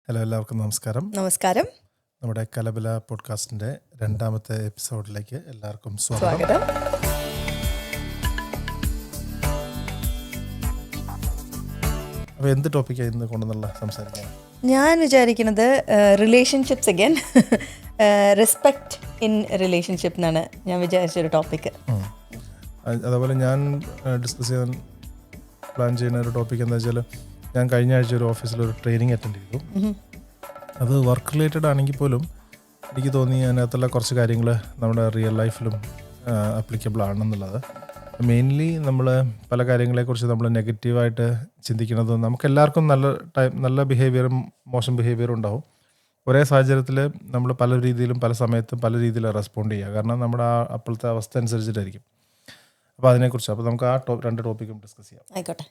Hello, എല്ലാവർക്കും നമസ്കാരം. നമസ്കാരം. നമ്മുടെ കലബല പോഡ്കാസ്റ്റിൻ്റെ 2ാമത്തെ എപ്പിസോഡിലേക്ക് എല്ലാവർക്കും സ്വാഗതം. സ്വാഗതം. അപ്പോൾ എന്ത് ടോപ്പിക്കാണ് ഇന്ന് കൊണ്ടുവന്നുള്ള സംസാരിക്കാൻ? ഞാൻ വിചാരിക്കുന്നത് relationships again, respect in relationship എന്നാണ് ഞാൻ വിചാരിച്ചൊരു ടോപ്പിക്ക്. അതേപോലെ ഞാൻ ഡിസ്കസ് ചെയ്യാൻ പ്ലാൻ ചെയ്യുന്ന ഒരു ടോപ്പിക് എന്താ വെച്ചാൽ, ഞാൻ കഴിഞ്ഞ ആഴ്ച ഒരു ഓഫീസിലൊരു ട്രെയിനിങ് അറ്റൻഡ് ചെയ്തു. അത് വർക്ക് റിലേറ്റഡ് ആണെങ്കിൽ പോലും എനിക്ക് തോന്നി അതിനകത്തുള്ള കുറച്ച് കാര്യങ്ങൾ നമ്മുടെ റിയൽ ലൈഫിലും അപ്ലിക്കബിൾ ആണെന്നുള്ളത്. മെയിൻലി നമ്മൾ പല കാര്യങ്ങളെക്കുറിച്ച് നമ്മൾ നെഗറ്റീവായിട്ട് ചിന്തിക്കുന്നത്, നമുക്കെല്ലാവർക്കും നല്ല ബിഹേവിയറും മോശം ബിഹേവിയറും ഉണ്ടാവും. ഒരേ സാഹചര്യത്തിൽ നമ്മൾ പല രീതിയിലും പല സമയത്തും പല രീതിയിലും റെസ്പോണ്ട് ചെയ്യുക. കാരണം നമ്മുടെ അപ്പോഴത്തെ അവസ്ഥ അനുസരിച്ചിട്ടായിരിക്കും. അപ്പോൾ അതിനെക്കുറിച്ച് നമുക്ക് ആ 2 ടോപ്പിക്കും ഡിസ്കസ് ചെയ്യാം. ആയിക്കോട്ടെ.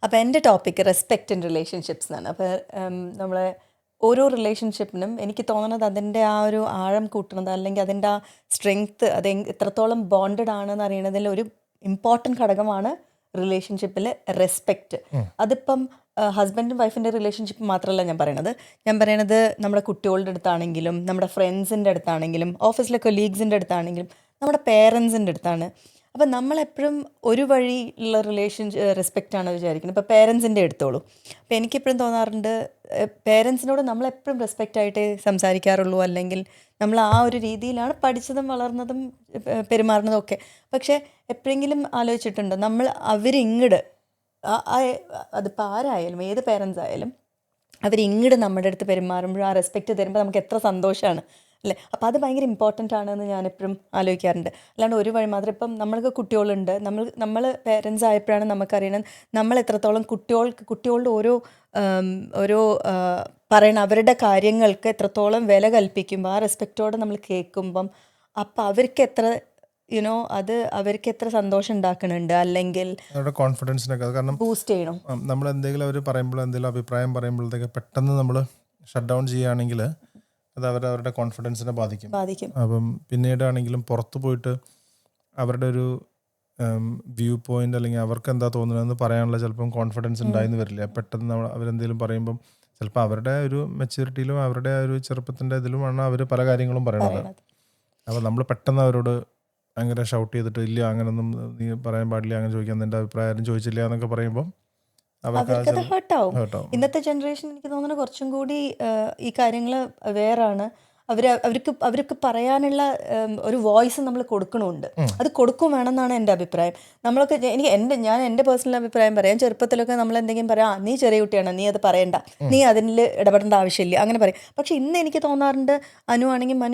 അപ്പോൾ എൻ്റെ ടോപ്പിക്ക് റെസ്പെക്റ്റ് ഇൻ റിലേഷൻഷിപ്സ് എന്നാണ്. അപ്പോൾ നമ്മളെ ഓരോ റിലേഷൻഷിപ്പിനും എനിക്ക് തോന്നുന്നത് അതിൻ്റെ ആ ഒരു ആഴം കൂട്ടുന്നത്, അല്ലെങ്കിൽ അതിൻ്റെ ആ സ്ട്രെങ്ത്ത്, അത് എത്രത്തോളം ബോണ്ടഡ് ആണെന്ന് അറിയണതിൽ ഒരു ഇമ്പോർട്ടൻറ്റ് ഘടകമാണ് റിലേഷൻഷിപ്പിൽ റെസ്പെക്റ്റ്. അതിപ്പം ഹസ്ബൻഡും വൈഫിൻ്റെ റിലേഷൻഷിപ്പ് മാത്രമല്ല ഞാൻ പറയണത് നമ്മുടെ കുട്ടികളുടെ അടുത്താണെങ്കിലും, നമ്മുടെ ഫ്രണ്ട്സിൻ്റെ അടുത്താണെങ്കിലും, ഓഫീസിലെ കൊലീഗ്സിൻ്റെ അടുത്താണെങ്കിലും, നമ്മുടെ പേരൻസിൻ്റെ അടുത്താണ്. അപ്പം നമ്മളെപ്പോഴും ഒരു വഴിയുള്ള റെസ്പെക്റ്റാണ് വിചാരിക്കുന്നത്. ഇപ്പോൾ പേരൻസിൻ്റെ എടുത്തോളൂ. അപ്പോൾ എനിക്കെപ്പോഴും തോന്നാറുണ്ട്, പേരൻസിനോട് നമ്മളെപ്പോഴും റെസ്പെക്റ്റായിട്ടേ സംസാരിക്കാറുള്ളൂ, അല്ലെങ്കിൽ നമ്മൾ ആ ഒരു രീതിയിലാണ് പഠിച്ചതും വളർന്നതും പെരുമാറുന്നതും ഒക്കെ. പക്ഷേ എപ്പോഴെങ്കിലും ആലോചിച്ചിട്ടുണ്ടോ, നമ്മൾ അവരിങ്ങട് അതിപ്പോൾ ആരായാലും, ഏത് പേരൻസ് ആയാലും അവരിങ്ങട് നമ്മുടെ അടുത്ത് പെരുമാറുമ്പോൾ ആ റെസ്പെക്റ്റ് തരുമ്പോൾ നമുക്ക് എത്ര സന്തോഷമാണ് അല്ലേ? അപ്പോൾ അത് ഭയങ്കര ഇമ്പോർട്ടൻ്റ് ആണെന്ന് ഞാനെപ്പോഴും ആലോചിക്കാറുണ്ട്. അല്ലാണ്ട് ഒരു വഴി മാത്രം. ഇപ്പം നമ്മൾക്ക് കുട്ടികളുണ്ട്, നമ്മൾ പേരൻസ് ആയപ്പോഴാണ് നമുക്കറിയണം നമ്മൾ എത്രത്തോളം കുട്ടികളുടെ ഓരോ പറയണ അവരുടെ കാര്യങ്ങൾക്ക് എത്രത്തോളം വില കൽപ്പിക്കുമ്പോൾ, ആ റെസ്പെക്റ്റോടെ നമ്മൾ കേൾക്കുമ്പം, അപ്പം അവർക്ക് എത്ര അത് അവർക്ക് എത്ര സന്തോഷം ഉണ്ടാക്കുന്നുണ്ട്, അല്ലെങ്കിൽ അവരുടെ കോൺഫിഡൻസിനൊക്കെ. കാരണം ബൂസ്റ്റ് ചെയ്യണം. നമ്മൾ എന്തെങ്കിലും അവർ പറയുമ്പോൾ, എന്തെങ്കിലും അഭിപ്രായം പറയുമ്പോഴത്തേക്ക് പെട്ടെന്ന് നമ്മൾ ഷട്ട് ഡൗൺ ചെയ്യുകയാണെങ്കിൽ അത് അവരുടെ കോൺഫിഡൻസിനെ ബാധിക്കും. അപ്പം പിന്നീടാണെങ്കിലും പുറത്ത് പോയിട്ട് അവരുടെ ഒരു വ്യൂ പോയിന്റ്, അല്ലെങ്കിൽ അവർക്ക് എന്താ തോന്നുന്നതെന്ന് പറയാനുള്ള ചിലപ്പം കോൺഫിഡൻസ് ഉണ്ടായെന്ന് വരില്ല. പെട്ടെന്ന് അവരെന്തെങ്കിലും പറയുമ്പം ചിലപ്പോൾ അവരുടെ ഒരു മെച്യൂരിറ്റിയിലും അവരുടെ ഒരു ചെറുപ്പത്തിൻ്റെ ഇതിലുമാണ് അവർ പല കാര്യങ്ങളും പറയണത്. അപ്പോൾ നമ്മൾ പെട്ടെന്ന് അവരോട് അങ്ങനെ ഷൗട്ട് ചെയ്തിട്ട്, ഇല്ല അങ്ങനൊന്നും നീ പറയാൻ പാടില്ല, അങ്ങനെ ചോദിക്കാൻ എൻ്റെ അഭിപ്രായം ചോദിച്ചില്ല എന്നൊക്കെ പറയുമ്പോൾ അവർക്കത് ഹേർട്ടാവും. ഇന്നത്തെ ജനറേഷൻ എനിക്ക് തോന്നുന്നു കുറച്ചും കൂടി ഈ കാര്യങ്ങൾ അവെയറാണ്. അവർക്ക് പറയാനുള്ള ഒരു വോയിസ് നമ്മൾ കൊടുക്കണമുണ്ട്. അത് കൊടുക്കും വേണമെന്നാണ് എൻ്റെ അഭിപ്രായം. നമ്മളൊക്കെ ഞാൻ എൻ്റെ പേഴ്സണൽ അഭിപ്രായം പറയാം. ചെറുപ്പത്തിലൊക്കെ നമ്മൾ എന്തെങ്കിലും പറയാം, നീ ചെറിയ കുട്ടിയാണ്, നീ അത് പറയണ്ട, നീ അതിൽ ഇടപെടേണ്ട ആവശ്യമില്ല, അങ്ങനെ പറയും. പക്ഷെ ഇന്ന് എനിക്ക് തോന്നാറുണ്ട്, മനു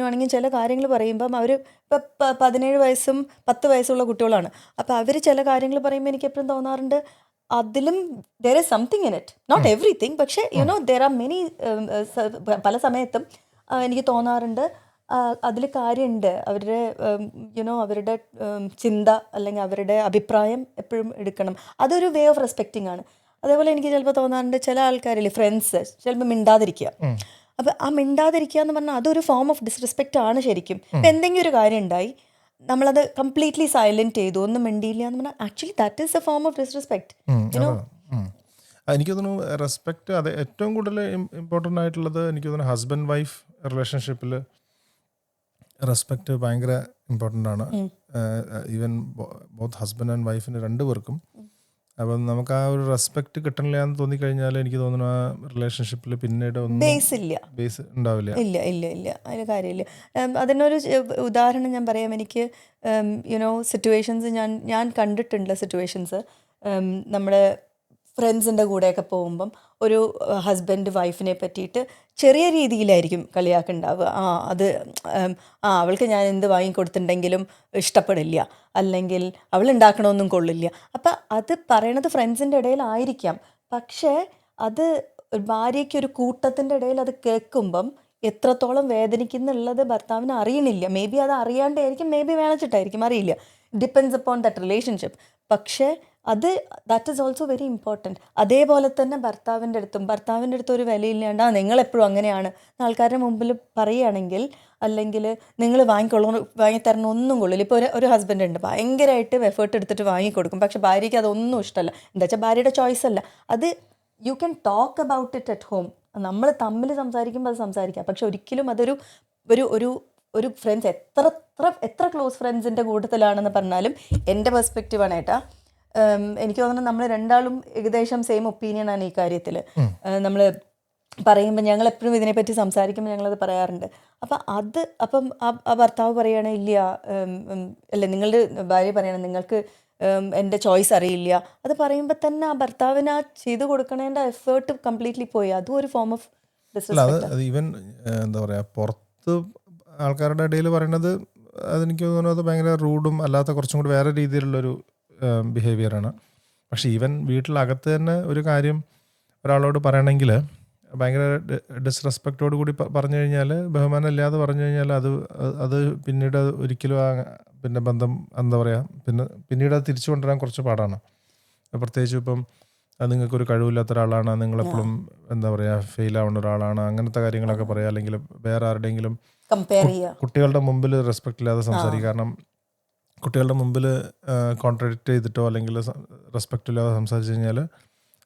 ആണെങ്കിലും ചില കാര്യങ്ങൾ പറയുമ്പം അവർ ഇപ്പം 17 വയസ്സും 10 വയസ്സുള്ള കുട്ടികളാണ്. അപ്പോൾ അവർ ചില കാര്യങ്ങൾ പറയുമ്പോൾ എനിക്ക് എപ്പോഴും തോന്നാറുണ്ട്, അതിലും there is something in it, not everything, പക്ഷേ there are many, പല സമയത്തും എനിക്ക് തോന്നാറുണ്ട് അതിൽ കാര്യമുണ്ട്. അവരുടെ ചിന്ത അല്ലെങ്കിൽ അവരുടെ അഭിപ്രായം എപ്പോഴും എടുക്കണം. അതൊരു വേ ഓഫ് റെസ്പെക്റ്റിംഗ് ആണ്. അതേപോലെ എനിക്ക് ചിലപ്പോൾ തോന്നാറുണ്ട്, ചില ആൾക്കാരില്ലേ ഫ്രണ്ട്സ് ചിലപ്പോൾ മിണ്ടാതിരിക്കുക. അപ്പോൾ ആ മിണ്ടാതിരിക്കുക എന്ന് പറഞ്ഞാൽ അതൊരു ഫോം ഓഫ് ഡിസ്റെസ്പെക്റ്റ് ആണ് ശരിക്കും. ഇപ്പം എന്തെങ്കിലും ഒരു കാര്യം ഉണ്ടായി, നമ്മളത് കംപ്ലീറ്റ്ലി സൈലന്റ് ചെയ്തു, ഒന്നും മിണ്ടിയില്ല എന്ന് പറഞ്ഞാൽ actually that is A form of disrespect. എനിക്ക് തോന്നുന്നു റെസ്പെക്റ്റ് അത് ഏറ്റവും കൂടുതൽ ഇമ്പോർട്ടൻ്റ് ആയിട്ടുള്ളത്. എനിക്ക് തോന്നുന്നു ഹസ്ബൻഡ് വൈഫ് റിലേഷൻഷിപ്പിൽ റെസ്പെക്റ്റ് ഭയങ്കര ഇമ്പോർട്ടൻ്റ് ആണ്. ഈവൻ ബോത്ത് ഹസ്ബൻഡ് ആൻഡ് വൈഫിന് രണ്ടുപേർക്കും. അപ്പം നമുക്ക് ആ ഒരു റെസ്പെക്റ്റ് കിട്ടണില്ല എന്ന് തോന്നിക്കഴിഞ്ഞാൽ എനിക്ക് തോന്നുന്നു ആ റിലേഷൻഷിപ്പിൽ പിന്നീട് ബേസ് ഉണ്ടാവില്ല. ഇല്ല അതിന് കാര്യമില്ല. അതിനൊരു ഉദാഹരണം ഞാൻ പറയാം. എനിക്ക് സിറ്റുവേഷൻസ് ഞാൻ കണ്ടിട്ടുള്ള സിറ്റുവേഷൻസ്, നമ്മുടെ ഫ്രണ്ട്സിൻ്റെ കൂടെയൊക്കെ പോകുമ്പം ഒരു ഹസ്ബൻഡ് വൈഫിനെ പറ്റിയിട്ട് ചെറിയ രീതിയിലായിരിക്കും കളിയാക്കുണ്ടാവുക. അവൾക്ക് ഞാൻ എന്ത് വാങ്ങിക്കൊടുത്തിട്ടുണ്ടെങ്കിലും ഇഷ്ടപ്പെടില്ല, അല്ലെങ്കിൽ അവൾ ഉണ്ടാക്കണമെന്നും കൊള്ളില്ല. അപ്പം അത് പറയണത് ഫ്രണ്ട്സിൻ്റെ ഇടയിലായിരിക്കാം. പക്ഷേ അത് ഭാര്യയ്ക്കൊരു കൂട്ടത്തിൻ്റെ ഇടയിൽ അത് കേൾക്കുമ്പം എത്രത്തോളം വേദനിക്കുന്നുള്ളത് ഭർത്താവിന് അറിയണില്ല. മേ ബി അത് അറിയാണ്ടായിരിക്കും, മേ ബി വേണിച്ചിട്ടായിരിക്കും, അറിയില്ല. Depends upon that relationship. പക്ഷേ that is also very important. അതേപോലെ തന്നെ ഭർത്താവിൻ്റെ അടുത്തും ഒരു വിലയില്ലാണ്ട് നിങ്ങളെപ്പോഴും അങ്ങനെയാണ് ആൾക്കാരുടെ മുമ്പിൽ പറയുകയാണെങ്കിൽ, അല്ലെങ്കിൽ നിങ്ങൾ വാങ്ങിത്തരണം ഒന്നും കൊള്ളില്ല. ഇപ്പോൾ ഒരു ഹസ്ബൻഡ് ഉണ്ട്, ഭയങ്കരമായിട്ട് എഫേർട്ട് എടുത്തിട്ട് വാങ്ങിക്കൊടുക്കും, പക്ഷെ ഭാര്യയ്ക്ക് അതൊന്നും ഇഷ്ടമല്ല. എന്താ വെച്ചാൽ ഭാര്യയുടെ ചോയ്സ് അല്ല അത്. You can talk about it at home. നമ്മൾ തമ്മിൽ സംസാരിക്കുമ്പോൾ അത് സംസാരിക്കാം, പക്ഷെ ഒരിക്കലും അതൊരു ഒരു ഒരു ഒരു ഫ്രണ്ട്സ് എത്ര ക്ലോസ് ഫ്രണ്ട്സിൻ്റെ കൂട്ടത്തിലാണെന്ന് പറഞ്ഞാലും എൻ്റെ പെർസ്പെക്റ്റീവാണ് ഏട്ടാ. എനിക്ക് തോന്നുന്നു നമ്മൾ രണ്ടാളും ഏകദേശം സെയിം ഒപ്പീനിയനാണ് ഈ കാര്യത്തിൽ. നമ്മൾ പറയുമ്പോൾ ഞങ്ങൾ എപ്പോഴും ഇതിനെപ്പറ്റി സംസാരിക്കുമ്പോൾ ഞങ്ങളത് പറയാറുണ്ട്. അപ്പം ആ ഭർത്താവ് പറയുകയാണ് ഇല്ല, അല്ല നിങ്ങളുടെ ഭാര്യ പറയണം നിങ്ങൾക്ക് എൻ്റെ ചോയ്സ് അറിയില്ല. അത് പറയുമ്പോൾ തന്നെ ആ ഭർത്താവിന് ആ ചെയ്ത് കൊടുക്കണേൻ്റെ എഫേർട്ട് കംപ്ലീറ്റ്ലി പോയി. അതും ഒരു ഫോം ഓഫ് അല്ല അത് ഡിസ്റെസ്പെക്റ്റ്. അത് ഈവൻ എന്താ പറയുക, പുറത്ത് ആൾക്കാരുടെ ഇടയിൽ പറയണത് അതെനിക്ക് തോന്നുന്നു അത് ഭയങ്കര റൂഡും അല്ലാത്ത കുറച്ചും കൂടി വേറെ രീതിയിലുള്ളൊരു ബിഹേവിയറാണ്. പക്ഷേ ഈവൻ വീട്ടിലകത്ത് തന്നെ ഒരു കാര്യം ഒരാളോട് പറയണമെങ്കിൽ ഭയങ്കര ഡിസ്റെസ്പെക്റ്റോട് കൂടി പറഞ്ഞു കഴിഞ്ഞാൽ, ബഹുമാനം ഇല്ലാതെ പറഞ്ഞു കഴിഞ്ഞാൽ അത് പിന്നീട് ഒരിക്കലും പിന്നെ ബന്ധം എന്താ പറയുക, പിന്നീട് അത് തിരിച്ചു കൊണ്ടുവരാൻ കുറച്ച് പാടാണ്. പ്രത്യേകിച്ചും ഇപ്പം നിങ്ങൾക്കൊരു കഴിവില്ലാത്ത ഒരാളാണ്, നിങ്ങളെപ്പോഴും എന്താ പറയുക ഫെയിൽ ആവുന്ന ഒരാളാണ്, അങ്ങനത്തെ കാര്യങ്ങളൊക്കെ പറയുക. അല്ലെങ്കിൽ വേറെ ആരുടെയെങ്കിലും കമ്പയർ ചെയ്യുക. കുട്ടികളുടെ മുമ്പിൽ റെസ്പെക്റ്റ് ഇല്ലാതെ സംസാരിക്കുക. കാരണം കുട്ടികളുടെ മുമ്പിൽ കോൺട്രഡിക്റ്റ് ചെയ്തിട്ടോ അല്ലെങ്കിൽ റെസ്പെക്റ്റ് ഇല്ലാതെ സംസാരിച്ചു കഴിഞ്ഞാൽ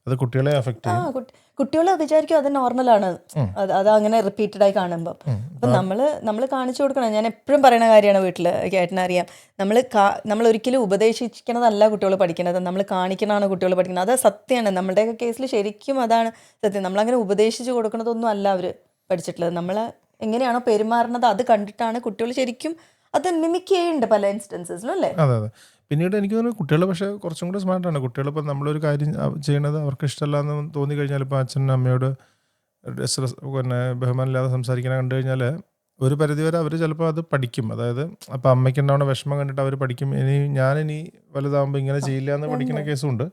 അത് കുട്ടികളെ അഫക്റ്റ് ചെയ്യും. കുട്ടികൾ വിചാരിക്കും അത് നോർമലാണ്, അത് അങ്ങനെ റിപ്പീറ്റഡ് ആയി കാണുമ്പോൾ. അപ്പം നമ്മൾ കാണിച്ചു കൊടുക്കണം. ഞാൻ എപ്പോഴും പറയുന്ന കാര്യമാണ് വീട്ടിൽ, ഏട്ടനറിയാം, നമ്മൾ ഒരിക്കലും ഉപദേശിക്കണതല്ല കുട്ടികൾ പഠിക്കണത്, നമ്മൾ കാണിക്കണതാണ് കുട്ടികൾ പഠിക്കുന്നത്. അത് സത്യമാണ്. നമ്മുടെയൊക്കെ കേസിൽ ശരിക്കും അതാണ് സത്യം. നമ്മളങ്ങനെ ഉപദേശിച്ച് കൊടുക്കണതൊന്നും അല്ല അവർ പഠിച്ചിട്ടുള്ളത്. നമ്മൾ എങ്ങനെയാണോ പെരുമാറുന്നത് അത് കണ്ടിട്ടാണ് കുട്ടികൾ ശരിക്കും അത് മിമിക് ചെയ്യുന്നുണ്ട് പല ഇൻസ്റ്റൻസസിലും, അല്ലേ? അതെ. പിന്നീട് എനിക്ക് തോന്നുന്നു കുട്ടികൾ പക്ഷേ കുറച്ചും കൂടി സ്മാർട്ടാണ്. കുട്ടികളിപ്പോൾ നമ്മളൊരു കാര്യം ചെയ്യണത് അവർക്ക് ഇഷ്ടമല്ല എന്ന് തോന്നിക്കഴിഞ്ഞാൽ, ഇപ്പോൾ അച്ഛനും അമ്മയോട് പിന്നെ ബഹുമാനമില്ലാതെ സംസാരിക്കാൻ കണ്ടു കഴിഞ്ഞാൽ ഒരു പരിധിവരെ അവർ ചിലപ്പോൾ അത് പഠിക്കും. അതായത് അപ്പോൾ അമ്മയ്ക്ക് ഉണ്ടാവുന്ന വിഷമം കണ്ടിട്ട് അവർ പഠിക്കും, ഞാനിനി വലുതാകുമ്പോൾ ഇങ്ങനെ ചെയ്യില്ല എന്ന് പഠിക്കുന്ന കേസുണ്ട്.